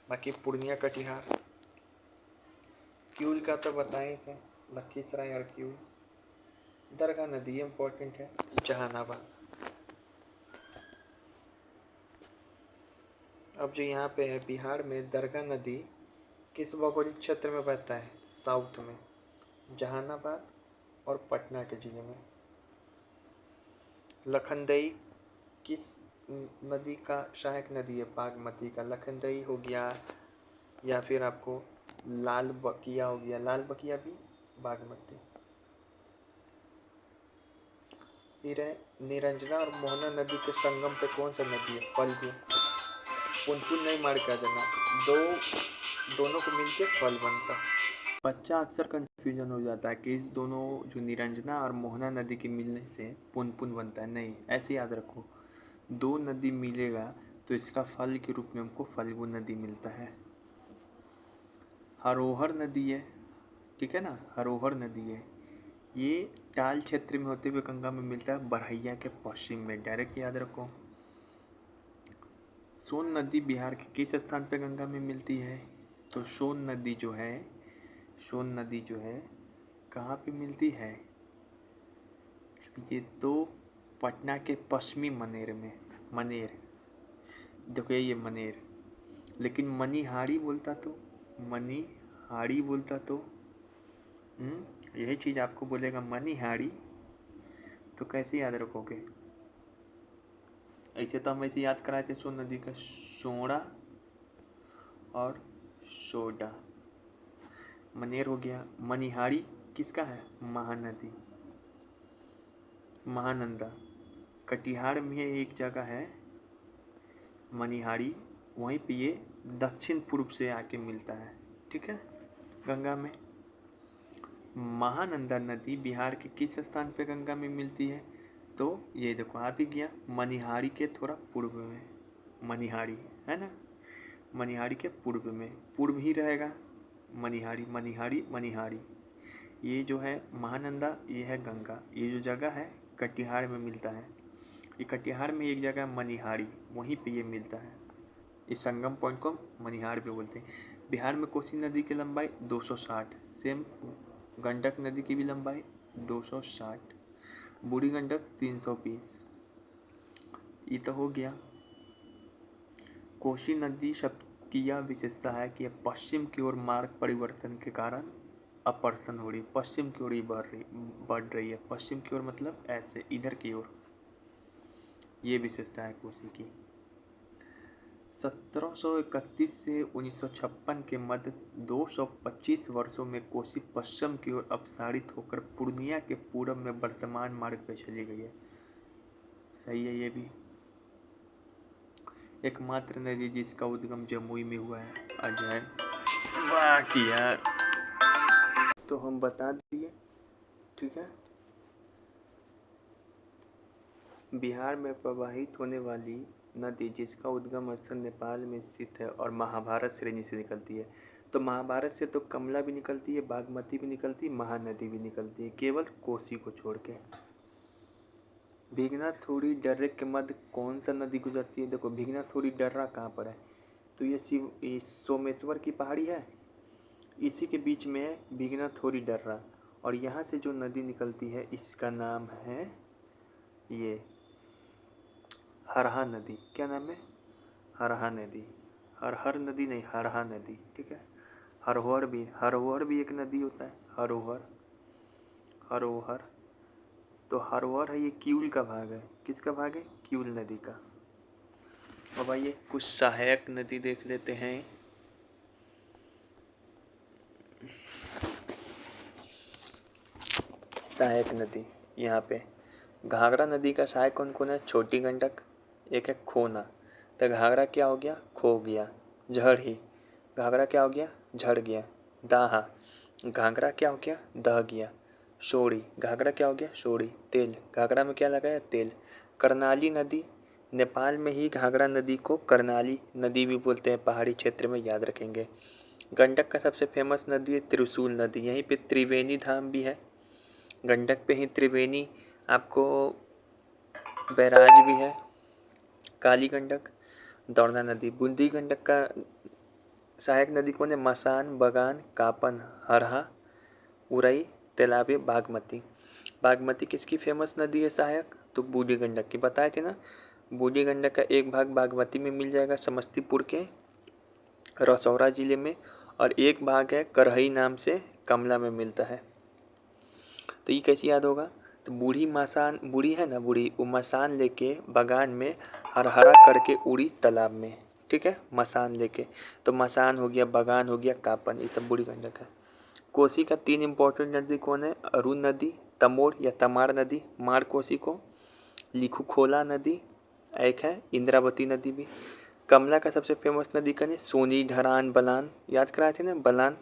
बाकी पूर्णिया, कटिहार। क्यूल का तो बताए थे, लखीसराय और क्यूल। दरगाह नदी इम्पोर्टेंट है, जहानाबाद। अब जो यहाँ पे है बिहार में, दरगाह नदी किस भौगोलिक क्षेत्र में बहता है? साउथ में, जहानाबाद और पटना के जिले में। लखनदेई किस नदी का सहायक नदी है? बागमती का। लखनदेई हो गया, या फिर आपको लाल बकिया हो गया। लाल बकिया भी बागमती। फिर है निरंजना और मोहना नदी के संगम पे कौन सा नदी है? फल्गु। पुनपुन नहीं मार कर देना, दोनों को मिलके फल बनता। बच्चा अक्सर कंफ्यूजन हो जाता है कि इस दोनों जो निरंजना और मोहना नदी के मिलने से पुनपुन बनता है। नहीं, ऐसे याद रखो, 2 नदी मिलेगा तो इसका फल के रूप में हमको फल्गु नदी मिलता है। हरोहर नदी है, ठीक है ना, हरोहर नदी है, ये ताल क्षेत्र में होते हुए गंगा में मिलता है बरहैया के पश्चिम में, डायरेक्ट याद रखो। सोन नदी बिहार के किस स्थान पे गंगा में मिलती है? तो सोन नदी जो है कहाँ पे मिलती है? ये तो पटना के पश्चिमी मनेर में, मनेर, देखो ये मनेर। लेकिन मनीहारी बोलता तो यही चीज़ आपको बोलेगा मनीहारी, तो कैसे याद रखोगे? ऐसे तो हम ऐसे याद कराए थे सोन नदी का सोड़ा और सोडा। मनेर हो गया। मनीहारी किसका है? महानदी, महानंदा। कटिहार में एक जगह है मनीहारी, वहीं पे ये दक्षिण पूर्व से आके मिलता है, ठीक है, गंगा में। महानंदा नदी बिहार के किस स्थान पे गंगा में मिलती है? तो ये देखो आ भी गया, मनीहारी के थोड़ा पूर्व में, मनीहारी है ना, मनीहारी के पूर्व में, पूर्व ही रहेगा मनीहारी, मनीहारी मनीहारी। ये जो है महानंदा, ये है गंगा। ये जो जगह है कटिहार में मिलता है, ये कटिहार में एक जगह मनीहारी, वहीं पे ये मिलता है। इस संगम पॉइंट को मनीहार भी बोलते हैं। बिहार में कोसी नदी की लंबाई 260, सेम गंडक नदी की भी लंबाई 260, बूढ़ी गंडक 320। ये तो हो गया। कोसी नदी शब्द की यह विशेषता है कि यह पश्चिम की ओर मार्ग परिवर्तन के कारण अपर्सन हो रही, पश्चिम की ओर ही बढ़ रही है। पश्चिम की ओर मतलब ऐसे इधर की ओर, ये विशेषता है कोसी की। 1731 से 1956 के मध्य 225 वर्षों में कोसी पश्चिम की ओर अपसारित होकर पूर्णिया के पूरब में वर्तमान मार्ग पर चली गई है। सही है ये भी। एकमात्र नदी जिसका उद्गम जमुई में हुआ है, अजय। वाह किया, तो हम बता दिए, ठीक है। बिहार में प्रवाहित होने वाली नदी जिसका उद्गम स्थल नेपाल में स्थित है और महाभारत श्रेणी से निकलती है। तो महाभारत से तो कमला भी निकलती है, बागमती भी निकलती है, महानदी भी निकलती है, केवल कोसी को छोड़ के। भिगनाथोड़ी डर्रे के मध्य कौन सा नदी गुजरती है? देखो भिगनाथोड़ी डर्रा कहाँ पर है? तो ये सोमेश्वर की पहाड़ी है, इसी के बीच में है भिगनाथोड़ी डर्रा। और यहाँ से जो नदी निकलती है इसका नाम है ये हरहा नदी। क्या नाम है? हरहा नदी। हर नदी नहीं, हरहा नदी, ठीक है। हरोहर भी एक नदी होता है, हरोहर। तो हरोहर है, ये क्यूल का भाग है। किसका भाग है? क्यूल नदी का। अब आइए कुछ सहायक नदी देख लेते हैं। सहायक नदी यहाँ पे घाघरा नदी का सहायक कौन कौन है? छोटी गंडक, एक है खोना। तो घाघरा क्या हो गया? खो गया। झड़ ही, घाघरा क्या हो गया? झड़ गया। दाहा, घाघरा क्या हो गया? दह गया। सोड़ी, घाघरा क्या हो गया? सोड़ी। तेल, घाघरा में क्या लगाया? तेल। कर्नाली नदी, नेपाल में ही घाघरा नदी को कर्नाली नदी भी बोलते हैं, पहाड़ी क्षेत्र में, याद रखेंगे। गंडक का सबसे फेमस नदी है त्रिशूल नदी, यहीं पे त्रिवेणी धाम भी है। गंडक पे ही त्रिवेणी आपको बैराज भी है। काली गंडक, दौड़ना नदी। बूंदी गंडक का सहायक नदी कौन है? मसान, बगान, कापन, हरहा, उरई, तेलाबी, बागमती। बागमती किसकी फेमस नदी है सहायक? तो बूढ़ी गंडक की, बताए थे ना। बूढ़ी गंडक का एक भाग बागमती में मिल जाएगा, समस्तीपुर के रसौरा जिले में, और एक भाग है करहई नाम से कमला में मिलता है। तो ये कैसे याद होगा? तो बूढ़ी मसान, बूढ़ी है ना बूढ़ी, वो मसान लेके बगान में हरहरा करके उड़ी तालाब में, ठीक है, मसान लेके। तो मसान हो गया, बगान हो गया, कापन, ये सब बूढ़ी गंडक है। कोसी का 3 इम्पोर्टेंट नदी कौन है? अरुण नदी, तमोर या तमार नदी, मार कोसी को, लिखू खोला नदी, एक है इंद्रावती नदी भी। कमला का सबसे फेमस नदी कौन है? सोनी, ढरान, बलान, याद कराए थे ना, बलान,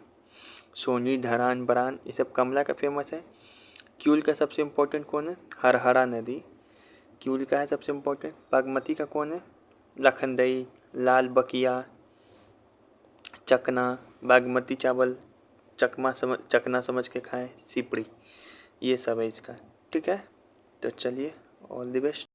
सोनी, ढरान, बरान, ये सब कमला का फेमस है। क्यूल का सबसे इम्पोर्टेंट कौन है? हरहरा नदी, क्यूल का है सबसे इम्पोर्टेंट। बागमती का कौन है? लखनदई, लाल बकिया, चकना। बागमती चावल चकना समझ के खाएं, सिपड़ी। ये सब है इसका। ठीक है, तो चलिए, ऑल द बेस्ट।